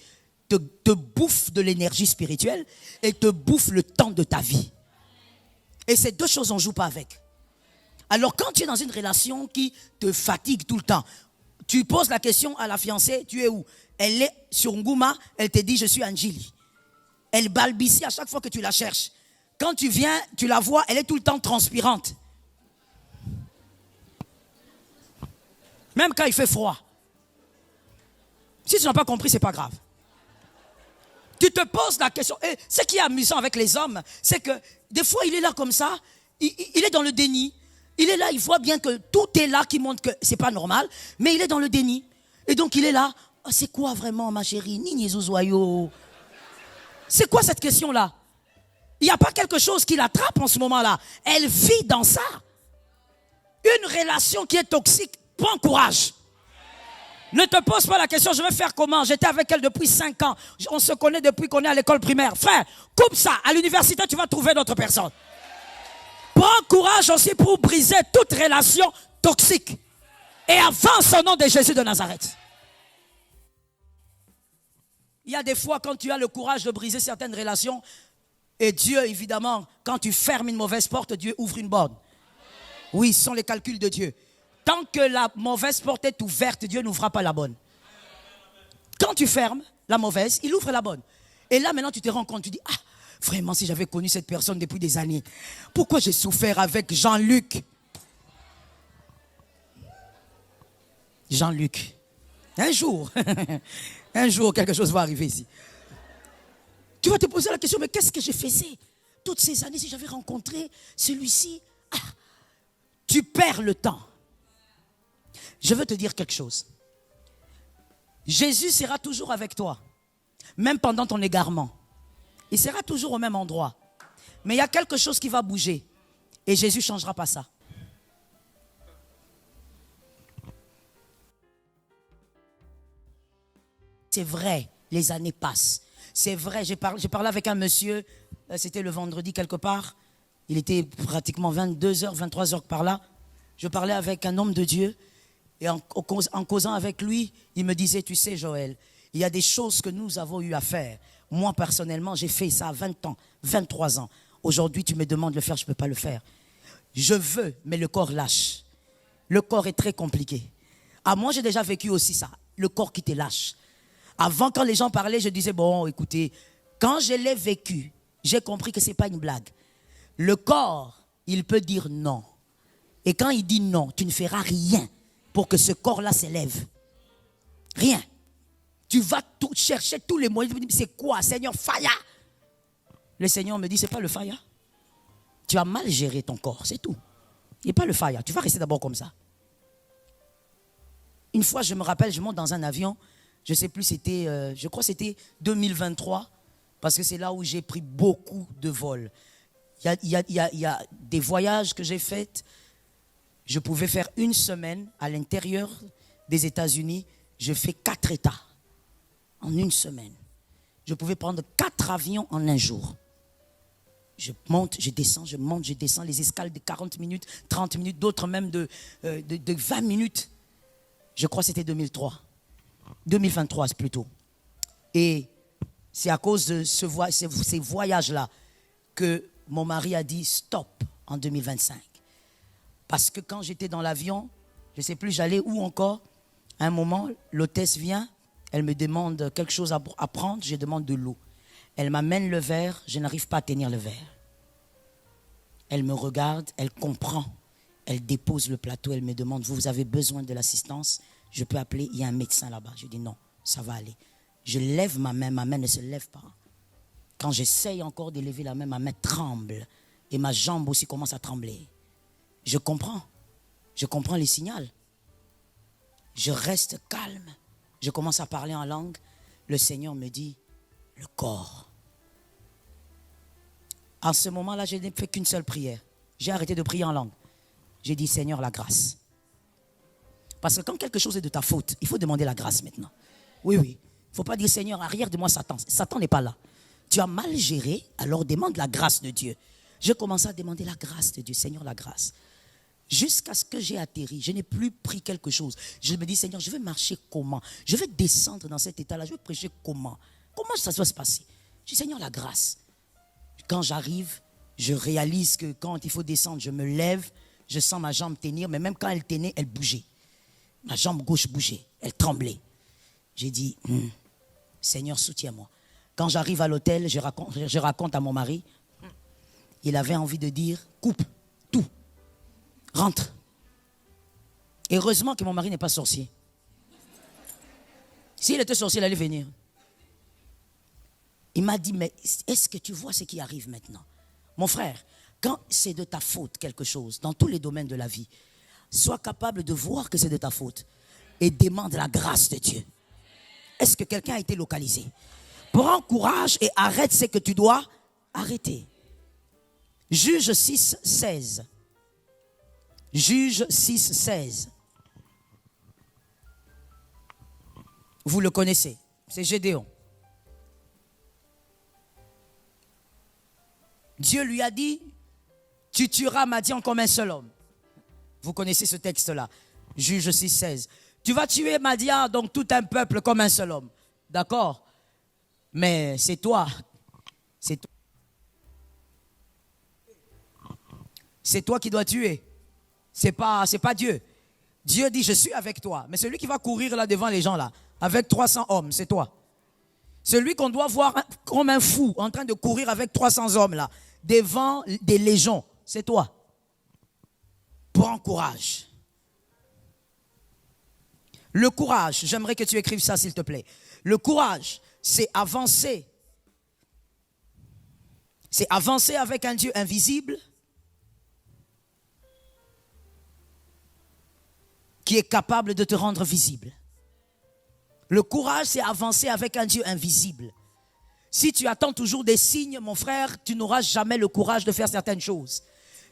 te bouffe de l'énergie spirituelle et te bouffe le temps de ta vie. Et ces 2 choses, on ne joue pas avec. Alors quand tu es dans une relation qui te fatigue tout le temps, tu poses la question à la fiancée, tu es où? Elle est sur Ngouma, elle te dit je suis Anjili. Elle balbutie à chaque fois que tu la cherches. Quand tu viens, tu la vois, elle est tout le temps transpirante. Même quand il fait froid. Si tu n'as pas compris, ce n'est pas grave. Tu te poses la question. Et ce qui est amusant avec les hommes, c'est que des fois, il est là comme ça, il est dans le déni. Il est là, il voit bien que tout est là qui montre que c'est pas normal, mais il est dans le déni. Et donc il est là, oh, c'est quoi vraiment ma chérie? Nini Zouzoyo. C'est quoi cette question-là? Il n'y a pas quelque chose qui l'attrape en ce moment-là. Elle vit dans ça. Une relation qui est toxique, prends courage. Ne te pose pas la question, je vais faire comment? J'étais avec elle depuis 5 ans. On se connaît depuis qu'on est à l'école primaire. Frère, coupe ça. À l'université, tu vas trouver d'autres personnes. Prends courage aussi pour briser toute relation toxique. Et avance au nom de Jésus de Nazareth. Il y a des fois quand tu as le courage de briser certaines relations, et Dieu, évidemment, quand tu fermes une mauvaise porte, Dieu ouvre une bonne. Oui, ce sont les calculs de Dieu. Tant que la mauvaise porte est ouverte, Dieu n'ouvrira pas la bonne. Quand tu fermes la mauvaise, il ouvre la bonne. Et là, maintenant, tu te rends compte, tu dis, ah, vraiment, si j'avais connu cette personne depuis des années, pourquoi j'ai souffert avec Jean-Luc? Jean-Luc. Un jour, quelque chose va arriver ici. Tu vas te poser la question, mais qu'est-ce que je faisais toutes ces années si j'avais rencontré celui-ci? Ah, tu perds le temps. Je veux te dire quelque chose. Jésus sera toujours avec toi, même pendant ton égarement. Il sera toujours au même endroit. Mais il y a quelque chose qui va bouger. Et Jésus ne changera pas ça. C'est vrai, les années passent. C'est vrai, j'ai parlé avec un monsieur, c'était le vendredi quelque part. Il était pratiquement 22h, 23h par là. Je parlais avec un homme de Dieu. Et en causant avec lui, il me disait, tu sais Joël, il y a des choses que nous avons eu à faire. Moi personnellement, j'ai fait ça à 20 ans, 23 ans. Aujourd'hui, tu me demandes de le faire, je ne peux pas le faire. Je veux, mais le corps lâche. Le corps est très compliqué. Ah, moi, j'ai déjà vécu aussi ça, le corps qui te lâche. Avant, quand les gens parlaient, je disais, bon, écoutez, quand je l'ai vécu, j'ai compris que ce n'est pas une blague. Le corps, il peut dire non. Et quand il dit non, tu ne feras rien pour que ce corps-là s'élève. Rien. Tu vas chercher tous les moyens. C'est quoi, Seigneur, faya? Le Seigneur me dit, c'est pas le faya. Tu as mal géré ton corps, c'est tout. Et pas le fire. Tu vas rester d'abord comme ça. Une fois, je me rappelle, je monte dans un avion. Je ne sais plus, je crois que c'était 2023. Parce que c'est là où j'ai pris beaucoup de vols. Il y a des voyages que j'ai faits. Je pouvais faire une semaine à l'intérieur des États-Unis. Je fais 4 États en une semaine. Je pouvais prendre 4 avions en un jour. Je monte, je descends, je monte, je descends. Les escales de 40 minutes, 30 minutes, d'autres même de 20 minutes. Je crois que c'était 2023 plutôt. Et c'est à cause de ces voyages-là que mon mari a dit stop en 2025. Parce que quand j'étais dans l'avion, je ne sais plus, j'allais où encore. À un moment, l'hôtesse vient, elle me demande quelque chose à prendre, je demande de l'eau. Elle m'amène le verre, je n'arrive pas à tenir le verre. Elle me regarde, elle comprend. Elle dépose le plateau, elle me demande, vous avez besoin de l'assistance? Je peux appeler, il y a un médecin là-bas. Je dis non, ça va aller. Je lève ma main ne se lève pas. Quand j'essaye encore d'élever la main, ma main tremble. Et ma jambe aussi commence à trembler. Je comprends les signaux. Je reste calme. Je commence à parler en langue. Le Seigneur me dit, le corps. En ce moment-là, je n'ai fait qu'une seule prière. J'ai arrêté de prier en langue. J'ai dit, Seigneur, la grâce. Parce que quand quelque chose est de ta faute, il faut demander la grâce maintenant. Oui. Il ne faut pas dire, Seigneur, arrière de moi Satan. Satan n'est pas là. Tu as mal géré, alors demande la grâce de Dieu. Je commence à demander la grâce de Dieu. Seigneur, la grâce. Jusqu'à ce que j'ai atterri, je n'ai plus pris quelque chose. Je me dis, Seigneur, je vais marcher comment? Je vais descendre dans cet état-là, je vais prêcher comment? Comment ça va se passer? Je dis, Seigneur, la grâce. Quand j'arrive, je réalise que quand il faut descendre, je me lève, je sens ma jambe tenir, mais même quand elle tenait, elle bougeait. Ma jambe gauche bougeait, elle tremblait. J'ai dit, Seigneur, soutiens-moi. Quand j'arrive à l'hôtel, je raconte à mon mari, il avait envie de dire, coupe, tout. Rentre. Heureusement que mon mari n'est pas sorcier. S'il était sorcier, il allait venir. Il m'a dit, mais est-ce que tu vois ce qui arrive maintenant? Mon frère, quand c'est de ta faute quelque chose, dans tous les domaines de la vie, sois capable de voir que c'est de ta faute et demande la grâce de Dieu. Est-ce que quelqu'un a été localisé? Prends courage et arrête ce que tu dois arrêter. Juge 6, 16. Juge 6, 16. Vous le connaissez. C'est Gédéon. Dieu lui a dit, tu tueras Madian comme un seul homme. Vous connaissez ce texte-là. Juge 6, 16. Tu vas tuer Madian, donc tout un peuple comme un seul homme. D'accord? Mais c'est toi. C'est toi qui dois tuer. C'est pas Dieu. Dieu dit, je suis avec toi. Mais celui qui va courir là devant les gens là, avec 300 hommes, c'est toi. Celui qu'on doit voir comme un fou, en train de courir avec 300 hommes là, devant des légions, c'est toi. Prends courage. Le courage, j'aimerais que tu écrives ça s'il te plaît. Le courage, c'est avancer. C'est avancer avec un Dieu invisible qui est capable de te rendre visible. Le courage, c'est avancer avec un Dieu invisible. Si tu attends toujours des signes, mon frère, tu n'auras jamais le courage de faire certaines choses.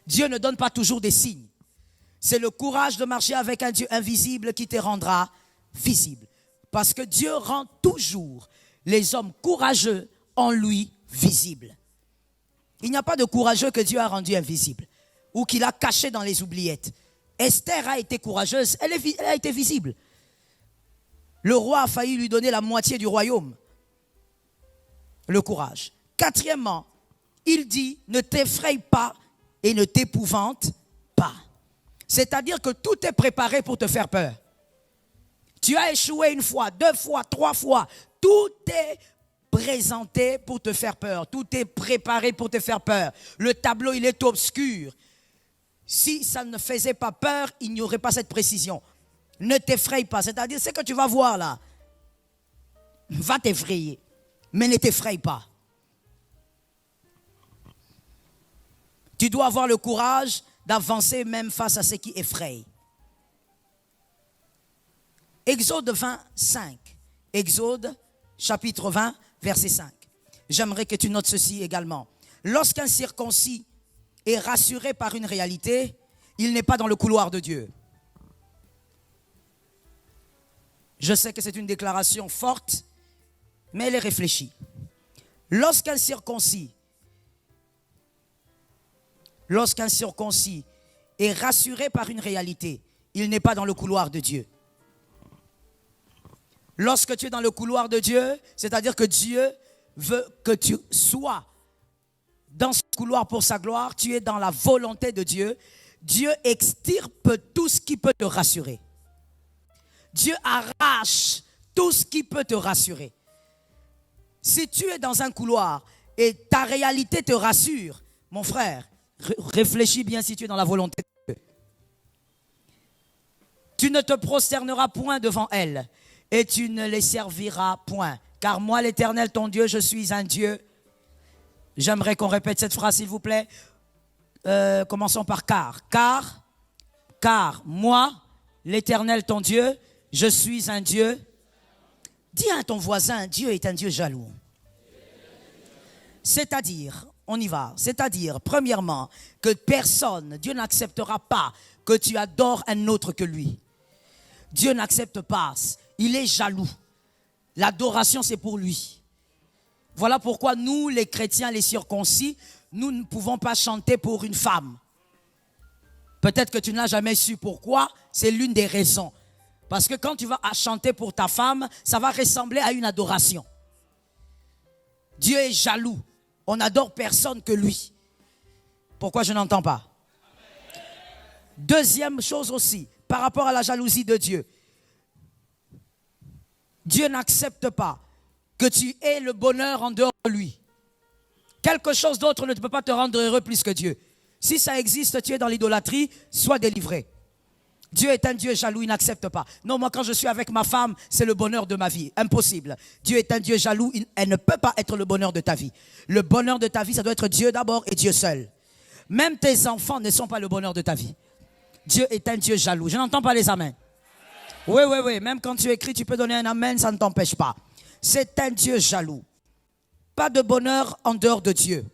Dieu ne donne pas toujours des signes. C'est le courage de marcher avec un Dieu invisible qui te rendra visible. Parce que Dieu rend toujours les hommes courageux en lui visibles. Il n'y a pas de courageux que Dieu a rendu invisible ou qu'il a caché dans les oubliettes. Esther a été courageuse, elle a été visible. Le roi a failli lui donner la moitié du royaume. Le courage. Quatrièmement, il dit, ne t'effraie pas et ne t'épouvante pas. C'est-à-dire que tout est préparé pour te faire peur. Tu as échoué une fois, 2 fois, 3 fois. Tout est présenté pour te faire peur. Tout est préparé pour te faire peur. Le tableau, il est obscur. Si ça ne faisait pas peur, il n'y aurait pas cette précision. Ne t'effraie pas. C'est-à-dire, ce que tu vas voir là, va t'effrayer. Mais ne t'effraie pas. Tu dois avoir le courage d'avancer même face à ce qui effraie. Exode 25. Exode chapitre 20, verset 5. J'aimerais que tu notes ceci également. Lorsqu'un circoncis est rassuré par une réalité, il n'est pas dans le couloir de Dieu. Je sais que c'est une déclaration forte, mais elle est réfléchie. Lorsqu'un circoncis est rassuré par une réalité, il n'est pas dans le couloir de Dieu. Lorsque tu es dans le couloir de Dieu, c'est-à-dire que Dieu veut que tu sois dans ce couloir pour sa gloire, tu es dans la volonté de Dieu. Dieu extirpe tout ce qui peut te rassurer. Dieu arrache tout ce qui peut te rassurer. Si tu es dans un couloir et ta réalité te rassure, mon frère, réfléchis bien si tu es dans la volonté de Dieu. Tu ne te prosterneras point devant elle et tu ne les serviras point. Car moi, l'Éternel, ton Dieu, je suis un Dieu. J'aimerais qu'on répète cette phrase, s'il vous plaît. Commençons par car. Car moi, l'Éternel, ton Dieu, je suis un Dieu. Dis à ton voisin, Dieu est un Dieu jaloux. C'est-à-dire, on y va, c'est-à-dire, premièrement, que personne, Dieu n'acceptera pas que tu adores un autre que lui. Dieu n'accepte pas, il est jaloux. L'adoration, c'est pour lui. Voilà pourquoi nous, les chrétiens, les circoncis, nous ne pouvons pas chanter pour une femme. Peut-être que tu n'as jamais su pourquoi, c'est l'une des raisons. Parce que quand tu vas chanter pour ta femme, ça va ressembler à une adoration. Dieu est jaloux. On n'adore personne que lui. Pourquoi je n'entends pas? Deuxième chose aussi, par rapport à la jalousie de Dieu. Dieu n'accepte pas que tu aies le bonheur en dehors de lui. Quelque chose d'autre ne peut pas te rendre heureux plus que Dieu. Si ça existe, tu es dans l'idolâtrie, sois délivré. Dieu est un Dieu jaloux, il n'accepte pas. Non, moi quand je suis avec ma femme, c'est le bonheur de ma vie. Impossible. Dieu est un Dieu jaloux, elle ne peut pas être le bonheur de ta vie. Le bonheur de ta vie, ça doit être Dieu d'abord et Dieu seul. Même tes enfants ne sont pas le bonheur de ta vie. Dieu est un Dieu jaloux. Je n'entends pas les amens. Oui. Même quand tu écris, tu peux donner un amen, ça ne t'empêche pas. C'est un Dieu jaloux. Pas de bonheur en dehors de Dieu.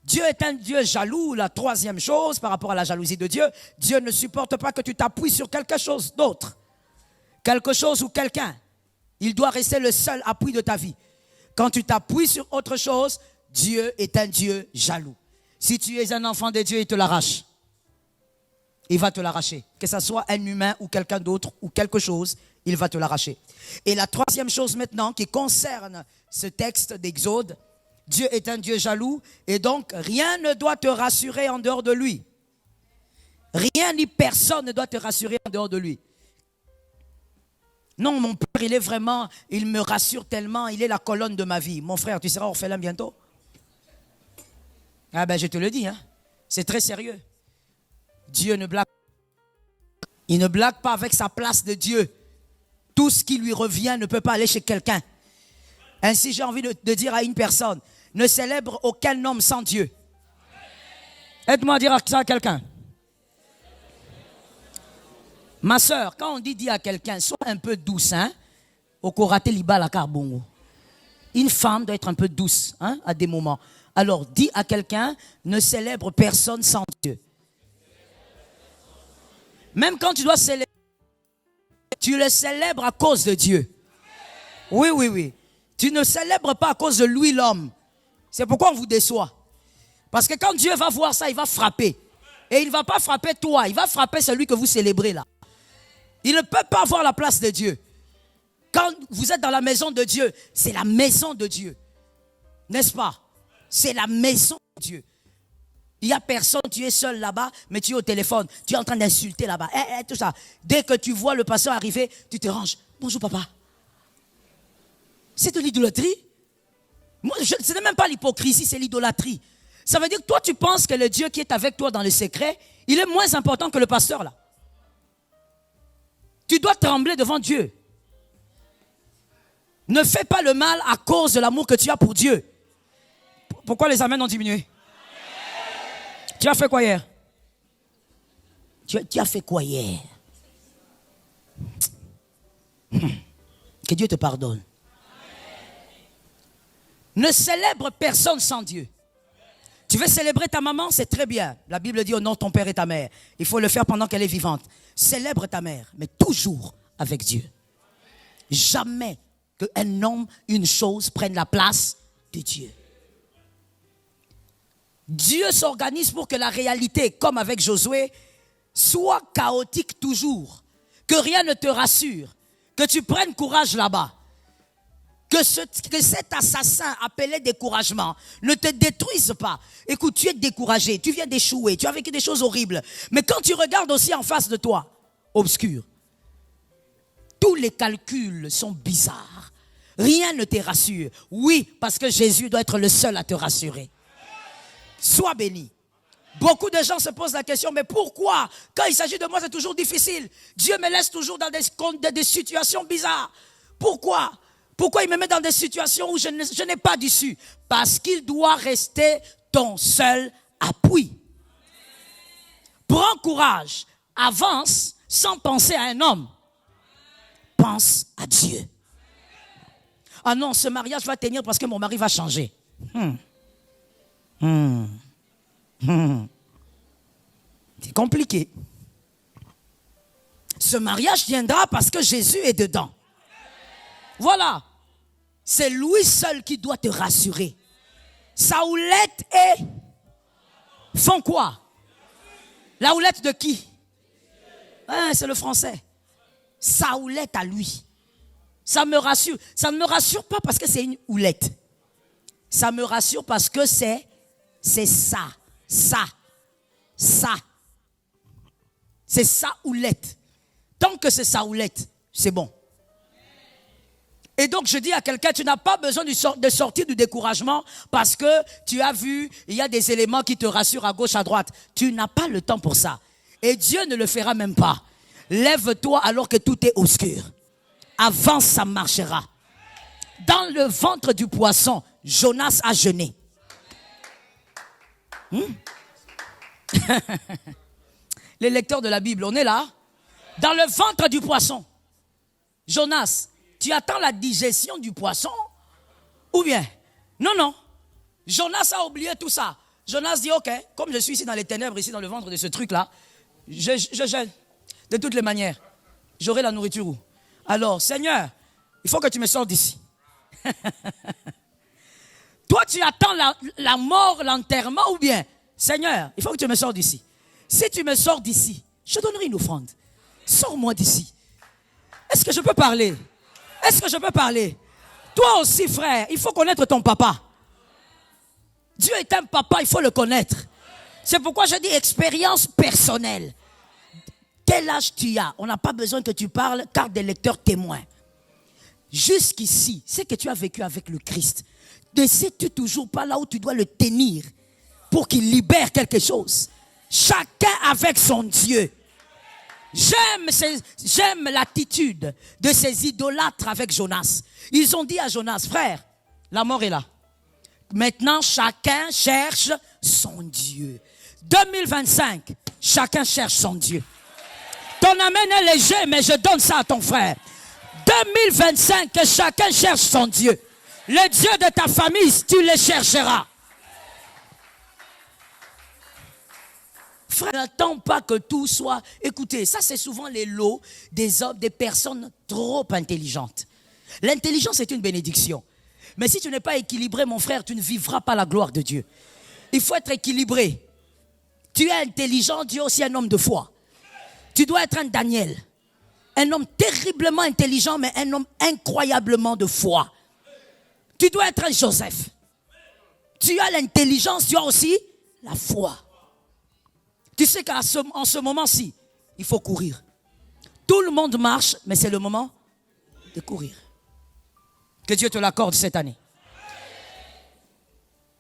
Dieu est un Dieu jaloux. La troisième chose par rapport à la jalousie de Dieu, Dieu ne supporte pas que tu t'appuies sur quelque chose d'autre. Quelque chose ou quelqu'un. Il doit rester le seul appui de ta vie. Quand tu t'appuies sur autre chose, Dieu est un Dieu jaloux. Si tu es un enfant de Dieu, il te l'arrache. Il va te l'arracher. Que ce soit un humain ou quelqu'un d'autre ou quelque chose, il va te l'arracher. Et la troisième chose maintenant qui concerne ce texte d'Exode, Dieu est un Dieu jaloux et donc rien ne doit te rassurer en dehors de lui. Rien ni personne ne doit te rassurer en dehors de lui. Non, mon père, il me rassure tellement, il est la colonne de ma vie. Mon frère, tu seras orphelin bientôt? Ah ben je te le dis, hein. C'est très sérieux. Dieu ne blague pas. Il ne blague pas avec sa place de Dieu. Tout ce qui lui revient ne peut pas aller chez quelqu'un. Ainsi, j'ai envie de dire à une personne, ne célèbre aucun homme sans Dieu. Aide-moi à dire ça à quelqu'un. Ma soeur, quand on dit à quelqu'un, sois un peu douce, hein, au koraté liba la carbongo. Une femme doit être un peu douce, hein, à des moments. Alors, dis à quelqu'un, ne célèbre personne sans Dieu. Même quand tu dois célébrer, tu le célèbres à cause de Dieu. Oui. Tu ne célèbres pas à cause de lui, l'homme. C'est pourquoi on vous déçoit. Parce que quand Dieu va voir ça, il va frapper. Et il ne va pas frapper toi, il va frapper celui que vous célébrez là. Il ne peut pas avoir la place de Dieu. Quand vous êtes dans la maison de Dieu, c'est la maison de Dieu. N'est-ce pas? C'est la maison de Dieu. Il n'y a personne, tu es seul là-bas, mais tu es au téléphone, tu es en train d'insulter là-bas. Tout ça. Dès que tu vois le pasteur arriver, tu te ranges. Bonjour papa. C'est de l'idolâtrie. Moi, ce n'est même pas l'hypocrisie, c'est l'idolâtrie. Ça veut dire que toi, tu penses que le Dieu qui est avec toi dans le secret, il est moins important que le pasteur là. Tu dois trembler devant Dieu. Ne fais pas le mal à cause de l'amour que tu as pour Dieu. Pourquoi les amens ont diminué? Tu as fait quoi hier? Tu as fait quoi hier? Que Dieu te pardonne. Ne célèbre personne sans Dieu. Tu veux célébrer ta maman, c'est très bien. La Bible dit au nom de ton père et ta mère. Il faut le faire pendant qu'elle est vivante. Célèbre ta mère, mais toujours avec Dieu. Jamais qu'un homme, une chose prenne la place de Dieu. Dieu s'organise pour que la réalité, comme avec Josué, soit chaotique toujours. Que rien ne te rassure. Que tu prennes courage là-bas. Que cet assassin appelé découragement ne te détruise pas. Écoute, tu es découragé, tu viens d'échouer, tu as vécu des choses horribles. Mais quand tu regardes aussi en face de toi, obscur, tous les calculs sont bizarres. Rien ne te rassure. Oui, parce que Jésus doit être le seul à te rassurer. Sois béni. Beaucoup de gens se posent la question, mais pourquoi? Quand il s'agit de moi, c'est toujours difficile. Dieu me laisse toujours dans des situations bizarres. Pourquoi? Pourquoi il me met dans des situations où je n'ai pas d'issue? Parce qu'il doit rester ton seul appui. Prends courage, avance sans penser à un homme. Pense à Dieu. Ah non, ce mariage va tenir parce que mon mari va changer. C'est compliqué. Ce mariage tiendra parce que Jésus est dedans. Voilà. C'est lui seul qui doit te rassurer. Sa houlette est... Font quoi? La houlette de qui? C'est le français. Sa houlette à lui. Ça me rassure. Ça ne me rassure pas parce que c'est une houlette. Ça me rassure parce que c'est ça. C'est sa houlette. Tant que c'est sa houlette, c'est bon. Et donc je dis à quelqu'un, tu n'as pas besoin de sortir du découragement parce que tu as vu, il y a des éléments qui te rassurent à gauche, à droite. Tu n'as pas le temps pour ça. Et Dieu ne le fera même pas. Lève-toi alors que tout est obscur. Avance, ça marchera. Dans le ventre du poisson, Jonas a jeûné. Les lecteurs de la Bible, on est là. Dans le ventre du poisson, Jonas, tu attends la digestion du poisson? Ou bien, non. Jonas a oublié tout ça. Jonas dit, ok, comme je suis ici dans les ténèbres, ici dans le ventre de ce truc-là, je gêne. De toutes les manières, j'aurai la nourriture où? Alors, Seigneur, il faut que tu me sortes d'ici. Toi, tu attends la mort, l'enterrement, ou bien, Seigneur, il faut que tu me sortes d'ici. Si tu me sors d'ici, je donnerai une offrande. Sors-moi d'ici. Est-ce que je peux parler? Est-ce que je peux parler? Toi aussi, frère, il faut connaître ton papa. Dieu est un papa, il faut le connaître. C'est pourquoi je dis expérience personnelle. Quel âge tu as? On n'a pas besoin que tu parles, car des lecteurs témoins. Jusqu'ici, c'est que tu as vécu avec le Christ. Ne sais-tu toujours pas là où tu dois le tenir pour qu'il libère quelque chose? Chacun avec son Dieu. J'aime l'attitude de ces idolâtres avec Jonas. Ils ont dit à Jonas, frère, la mort est là. Maintenant, chacun cherche son Dieu. 2025, chacun cherche son Dieu. Ton amen est léger, mais je donne ça à ton frère. 2025, que chacun cherche son Dieu. Le Dieu de ta famille, tu le chercheras. Frère, n'attends pas que tout soit... Écoutez, ça c'est souvent les lots des hommes, des personnes trop intelligentes. L'intelligence est une bénédiction. Mais si tu n'es pas équilibré, mon frère, tu ne vivras pas la gloire de Dieu. Il faut être équilibré. Tu es intelligent, tu es aussi un homme de foi. Tu dois être un Daniel. Un homme terriblement intelligent, mais un homme incroyablement de foi. Tu dois être un Joseph. Tu as l'intelligence, tu as aussi la foi. Tu sais qu'en ce moment-ci, il faut courir. Tout le monde marche, mais c'est le moment de courir. Que Dieu te l'accorde cette année.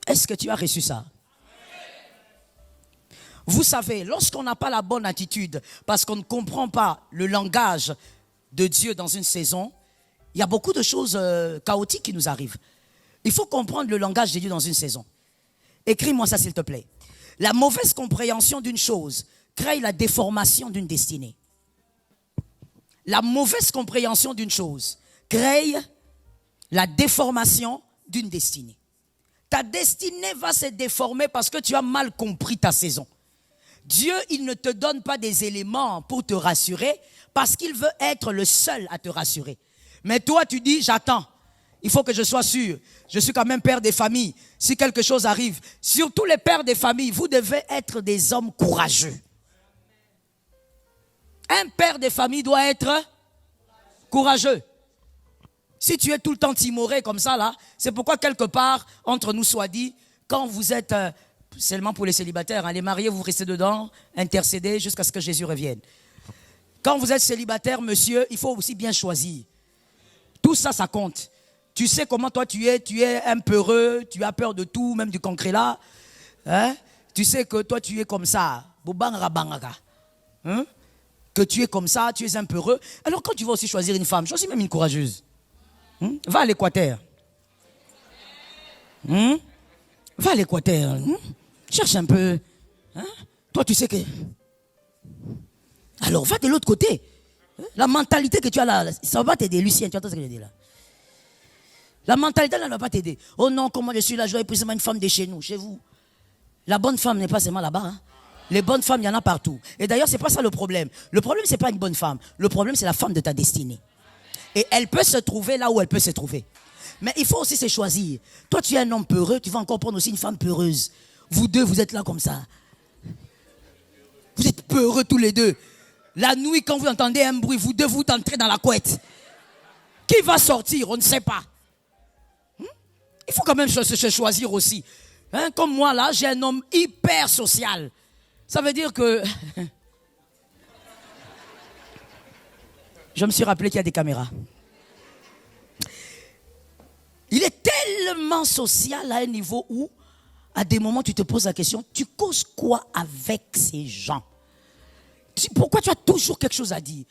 Est-ce que tu as reçu ça? Vous savez, lorsqu'on n'a pas la bonne attitude, parce qu'on ne comprend pas le langage de Dieu dans une saison, il y a beaucoup de choses chaotiques qui nous arrivent. Il faut comprendre le langage de Dieu dans une saison. Écris-moi ça s'il te plaît. La mauvaise compréhension d'une chose crée la déformation d'une destinée. La mauvaise compréhension d'une chose crée la déformation d'une destinée. Ta destinée va se déformer parce que tu as mal compris ta saison. Dieu, il ne te donne pas des éléments pour te rassurer parce qu'il veut être le seul à te rassurer. Mais toi, tu dis, j'attends. Il faut que je sois sûr. Je suis quand même père des familles. Si quelque chose arrive, surtout les pères des familles, vous devez être des hommes courageux. Un père des familles doit être courageux. Si tu es tout le temps timoré comme ça, là, c'est pourquoi quelque part, entre nous soit dit, quand vous êtes, seulement pour les célibataires, hein, les mariés, vous restez dedans, intercédez jusqu'à ce que Jésus revienne. Quand vous êtes célibataire, monsieur, il faut aussi bien choisir. Tout ça, ça compte. Tu sais comment toi tu es un peureux, tu as peur de tout, même du concret là. Hein? Tu sais que toi tu es comme ça. Hein? Que tu es comme ça, tu es un peureux. Alors quand tu vas aussi choisir une femme, choisis même une courageuse. Va à l'Équateur. Va à l'Équateur. Cherche un peu. Hein? Toi, tu sais que... Alors, va de l'autre côté. La mentalité que tu as là, ça va pas t'aider. Lucien, tu entends ce que je dis là? La mentalité là ne va pas t'aider. Oh non, comment je suis là, je dois épouser une femme de chez nous, chez vous. La bonne femme n'est pas seulement là-bas. Hein? Les bonnes femmes, il y en a partout. Et d'ailleurs, c'est pas ça le problème. Le problème, c'est pas une bonne femme. Le problème, c'est la femme de ta destinée. Et elle peut se trouver là où elle peut se trouver. Mais il faut aussi se choisir. Toi, tu es un homme peureux, tu vas encore prendre aussi une femme peureuse. Vous deux, vous êtes là comme ça. Vous êtes peureux tous les deux. La nuit, quand vous entendez un bruit, vous deux, vous entrez dans la couette. Qui va sortir? On ne sait pas. Il faut quand même se choisir aussi. Hein, comme moi, là, j'ai un homme hyper social. Ça veut dire que... Je me suis rappelé qu'il y a des caméras. Il est tellement social à un niveau où, à des moments, tu te poses la question, tu causes quoi avec ces gens? Pourquoi tu as toujours quelque chose à dire?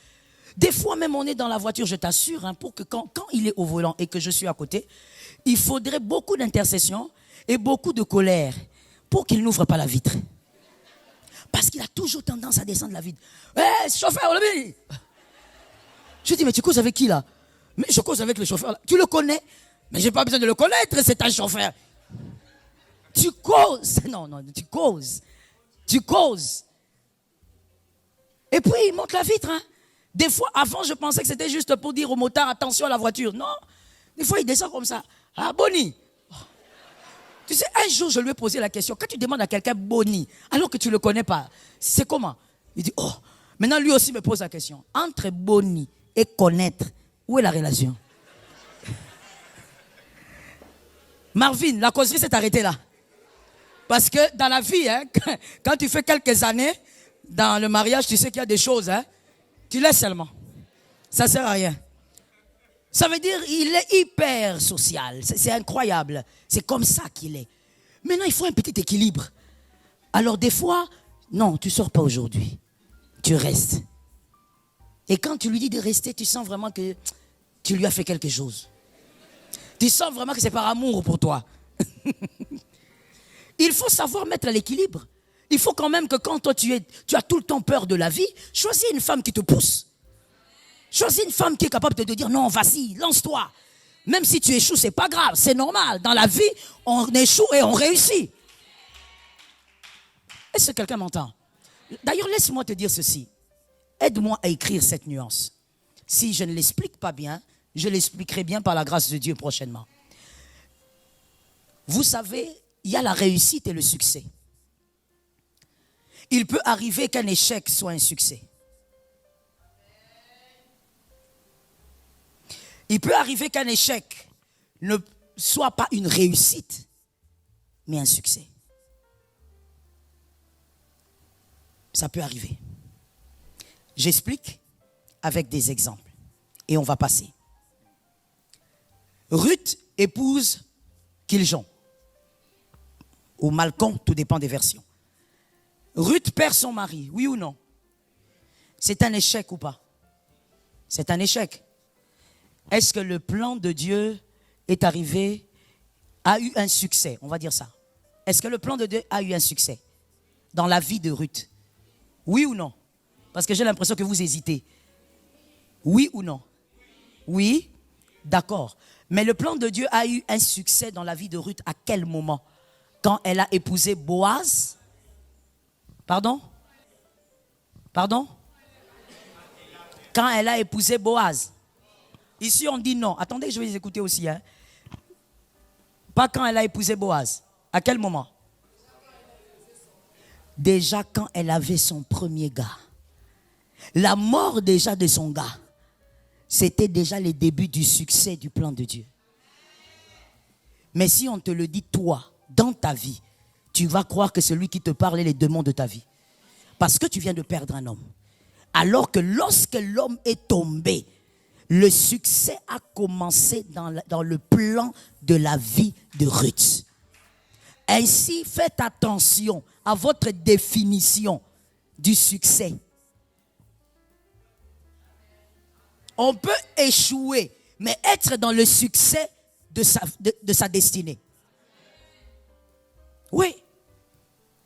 Des fois, même on est dans la voiture, je t'assure, hein, pour que quand il est au volant et que je suis à côté, il faudrait beaucoup d'intercession et beaucoup de colère pour qu'il n'ouvre pas la vitre. Parce qu'il a toujours tendance à descendre la vitre. Hé, chauffeur, le je dis, mais tu causes avec qui là? Mais je cause avec le chauffeur là. Tu le connais? Mais j'ai pas besoin de le connaître, c'est un chauffeur. Tu causes. Non, tu causes. Tu causes. Et puis il monte la vitre. Hein. Des fois, avant, je pensais que c'était juste pour dire au motard, attention à la voiture. Non. Des fois, il descend comme ça. Ah, Bonnie. Tu sais, un jour, je lui ai posé la question. Quand tu demandes à quelqu'un Bonnie, alors que tu ne le connais pas, c'est comment? Il dit, oh. Maintenant, lui aussi me pose la question. Entre Bonnie et connaître, où est la relation? Marvin, la causerie s'est arrêtée là. Parce que dans la vie, hein, quand tu fais quelques années, dans le mariage, tu sais qu'il y a des choses, hein, tu laisses seulement. Ça ne sert à rien. Ça veut dire qu'il est hyper social. C'est incroyable. C'est comme ça qu'il est. Maintenant, il faut un petit équilibre. Alors des fois, non, tu ne sors pas aujourd'hui. Tu restes. Et quand tu lui dis de rester, tu sens vraiment que tu lui as fait quelque chose. Tu sens vraiment que c'est par amour pour toi. Il faut savoir mettre l'équilibre. Il faut quand même que quand toi tu as tout le temps peur de la vie, choisis une femme qui te pousse. Choisis une femme qui est capable de te dire non, vas-y, lance-toi. Même si tu échoues, c'est pas grave, c'est normal. Dans la vie, on échoue et on réussit. Est-ce que quelqu'un m'entend? D'ailleurs, laisse-moi te dire ceci. Aide-moi à écrire cette nuance. Si je ne l'explique pas bien, je l'expliquerai bien par la grâce de Dieu prochainement. Vous savez, il y a la réussite et le succès. Il peut arriver qu'un échec soit un succès. Il peut arriver qu'un échec ne soit pas une réussite, mais un succès. Ça peut arriver. J'explique avec des exemples. Et on va passer. Ruth épouse Kiljon. Ou Malcon, tout dépend des versions. Ruth perd son mari, oui ou non? C'est un échec ou pas? C'est un échec. Est-ce que le plan de Dieu est arrivé, a eu un succès? On va dire ça. Est-ce que le plan de Dieu a eu un succès dans la vie de Ruth? Oui ou non? Parce que j'ai l'impression que vous hésitez. Oui ou non? Oui? D'accord. Mais le plan de Dieu a eu un succès dans la vie de Ruth à quel moment? Quand elle a épousé Boaz? Pardon? Pardon? Quand elle a épousé Boaz. Ici on dit non. Attendez, je vais les écouter aussi. Hein. Pas quand elle a épousé Boaz. À quel moment? Déjà quand elle avait son premier gars. La mort déjà de son gars. C'était déjà le début du succès du plan de Dieu. Mais si on te le dit toi, dans ta vie, tu vas croire que celui qui te parle est les démons de ta vie. Parce que tu viens de perdre un homme. Alors que lorsque l'homme est tombé, le succès a commencé dans le plan de la vie de Ruth. Ainsi, faites attention à votre définition du succès. On peut échouer, mais être dans le succès de sa destinée. Oui.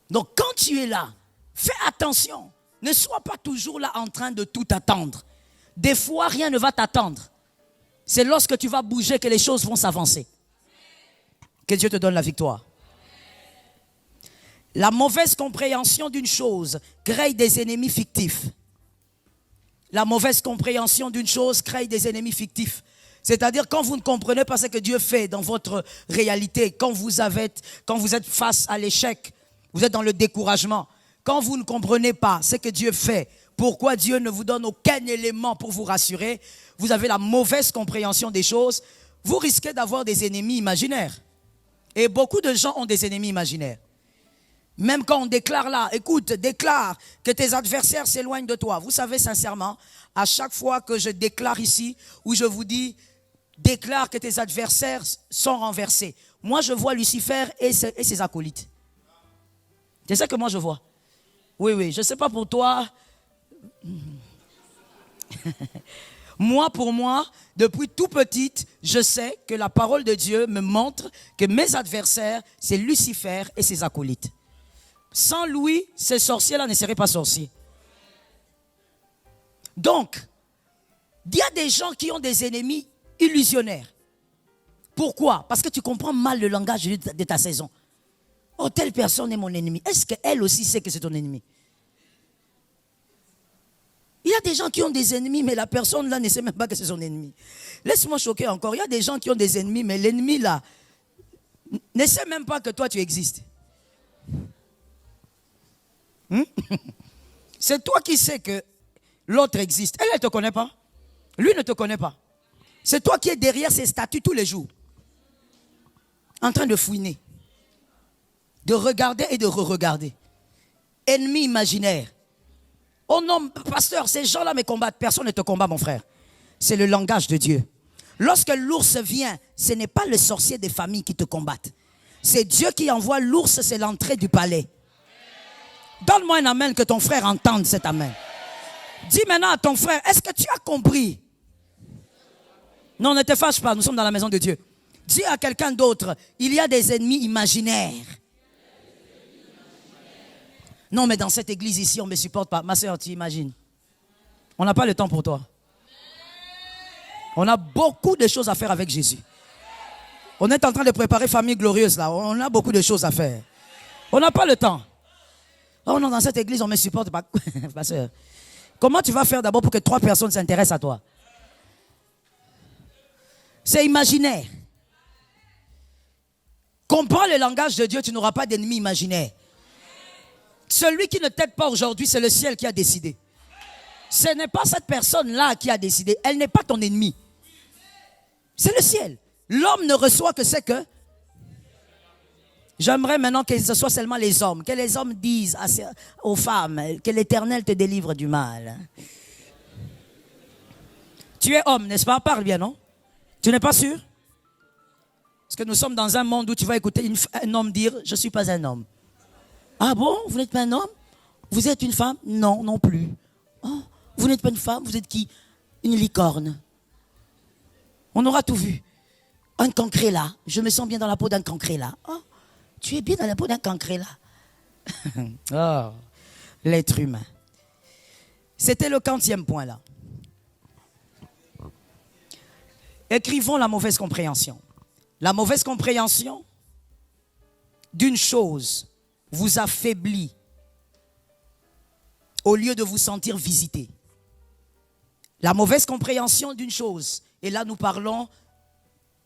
Donc quand tu es là, fais attention. Ne sois pas toujours là en train de tout attendre. Des fois, rien ne va t'attendre. C'est lorsque tu vas bouger que les choses vont s'avancer. Que Dieu te donne la victoire. La mauvaise compréhension d'une chose crée des ennemis fictifs. La mauvaise compréhension d'une chose crée des ennemis fictifs. C'est-à-dire quand vous ne comprenez pas ce que Dieu fait dans votre réalité, quand vous êtes face à l'échec, vous êtes dans le découragement. Quand vous ne comprenez pas ce que Dieu fait, pourquoi Dieu ne vous donne aucun élément pour vous rassurer, vous avez la mauvaise compréhension des choses, vous risquez d'avoir des ennemis imaginaires. Et beaucoup de gens ont des ennemis imaginaires. Même quand on déclare là, écoute, déclare que tes adversaires s'éloignent de toi. Vous savez sincèrement, à chaque fois que je déclare ici, où je vous dis, déclare que tes adversaires sont renversés. Moi, je vois Lucifer et ses acolytes. C'est ça que moi je vois. Oui, je ne sais pas pour toi. Moi, pour moi, depuis tout petite, je sais que la parole de Dieu me montre que mes adversaires, c'est Lucifer et ses acolytes. Sans lui, ces sorciers-là ne seraient pas sorciers. Donc, il y a des gens qui ont des ennemis illusionnaires. Pourquoi? Parce que tu comprends mal le langage de ta saison. Oh, telle personne est mon ennemi. Est-ce qu'elle aussi sait que c'est ton ennemi? Il y a des gens qui ont des ennemis, mais la personne là ne sait même pas que c'est son ennemi. Laisse-moi choquer encore. Il y a des gens qui ont des ennemis, mais l'ennemi là ne sait même pas que toi tu existes. C'est toi qui sais que l'autre existe. Elle ne te connaît pas. Lui ne te connaît pas. C'est toi qui es derrière ses statuts tous les jours. En train de fouiner. De regarder et de re-regarder. Ennemi imaginaire. Oh non, pasteur, ces gens-là me combattent. Personne ne te combat, mon frère. C'est le langage de Dieu. Lorsque l'ours vient, ce n'est pas le sorcier des familles qui te combattent. C'est Dieu qui envoie l'ours, c'est l'entrée du palais. Donne-moi un amen, que ton frère entende cet amen. Dis maintenant à ton frère, est-ce que tu as compris? Non, ne te fâche pas, nous sommes dans la maison de Dieu. Dis à quelqu'un d'autre, il y a des ennemis imaginaires. Non, mais dans cette église ici, on ne me supporte pas. Ma soeur, tu imagines? On n'a pas le temps pour toi. On a beaucoup de choses à faire avec Jésus. On est en train de préparer famille glorieuse là. On a beaucoup de choses à faire. On n'a pas le temps. Oh non, dans cette église, on ne me supporte pas. Ma soeur, comment tu vas faire d'abord pour que 3 personnes s'intéressent à toi? C'est imaginaire. Comprends le langage de Dieu, tu n'auras pas d'ennemi imaginaire. Celui qui ne t'aide pas aujourd'hui, c'est le ciel qui a décidé. Ce n'est pas cette personne-là qui a décidé. Elle n'est pas ton ennemi. C'est le ciel. L'homme ne reçoit que ce que... J'aimerais maintenant que ce soit seulement les hommes. Que les hommes disent aux femmes que l'Éternel te délivre du mal. Tu es homme, n'est-ce pas? Parle bien, non? Tu n'es pas sûr? Parce que nous sommes dans un monde où tu vas écouter un homme dire « Je ne suis pas un homme ». Ah bon? Vous n'êtes pas un homme? Vous êtes une femme? Non, non plus. Oh, vous n'êtes pas une femme? Vous êtes qui? Une licorne. On aura tout vu. Un cancréla. Je me sens bien dans la peau d'un cancréla. Oh, tu es bien dans la peau d'un cancréla. Oh, l'être humain. C'était le 40e point là. Écrivons la mauvaise compréhension. La mauvaise compréhension d'une chose vous affaiblit au lieu de vous sentir visité. La mauvaise compréhension d'une chose, et là nous parlons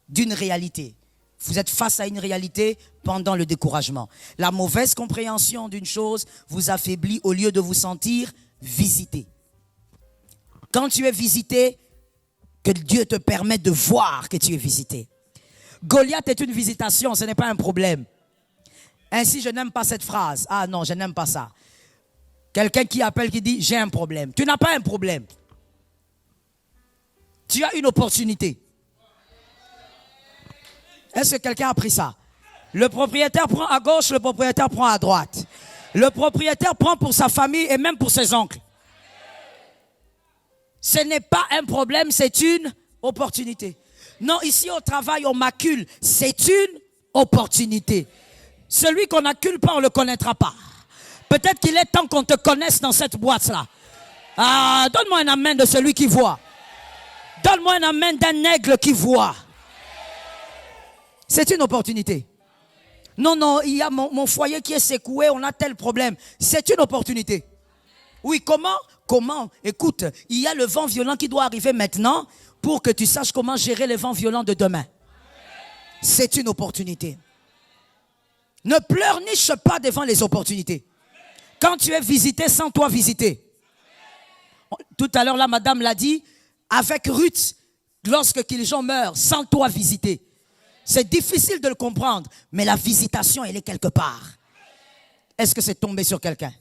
d'une réalité. Vous êtes face à une réalité pendant le découragement. La mauvaise compréhension d'une chose vous affaiblit au lieu de vous sentir visité. Quand tu es visité, que Dieu te permette de voir que tu es visité. Goliath est une visitation, ce n'est pas un problème. Ainsi, je n'aime pas cette phrase. Ah non, je n'aime pas ça. Quelqu'un qui appelle, qui dit, j'ai un problème. Tu n'as pas un problème. Tu as une opportunité. Est-ce que quelqu'un a pris ça? Le propriétaire prend à gauche, le propriétaire prend à droite. Le propriétaire prend pour sa famille et même pour ses oncles. Ce n'est pas un problème, c'est une opportunité. Non, ici au travail, on m'accule. C'est une opportunité. Celui qu'on n'accule pas, on ne le connaîtra pas. Peut-être qu'il est temps qu'on te connaisse dans cette boîte-là. Ah, donne-moi un amen de celui qui voit. Donne-moi un amen d'un aigle qui voit. C'est une opportunité. Non, non, il y a mon foyer qui est secoué, on a tel problème. C'est une opportunité. Oui, comment? Comment? Écoute, il y a le vent violent qui doit arriver maintenant pour que tu saches comment gérer les vents violents de demain. C'est une opportunité. Ne pleurniche pas devant les opportunités. Quand tu es visité, sens-toi visité. Tout à l'heure, là, madame l'a dit, avec Ruth, lorsque Kiljon meurt, sens-toi visité. C'est difficile de le comprendre, mais la visitation, elle est quelque part. Est-ce que c'est tombé sur quelqu'un?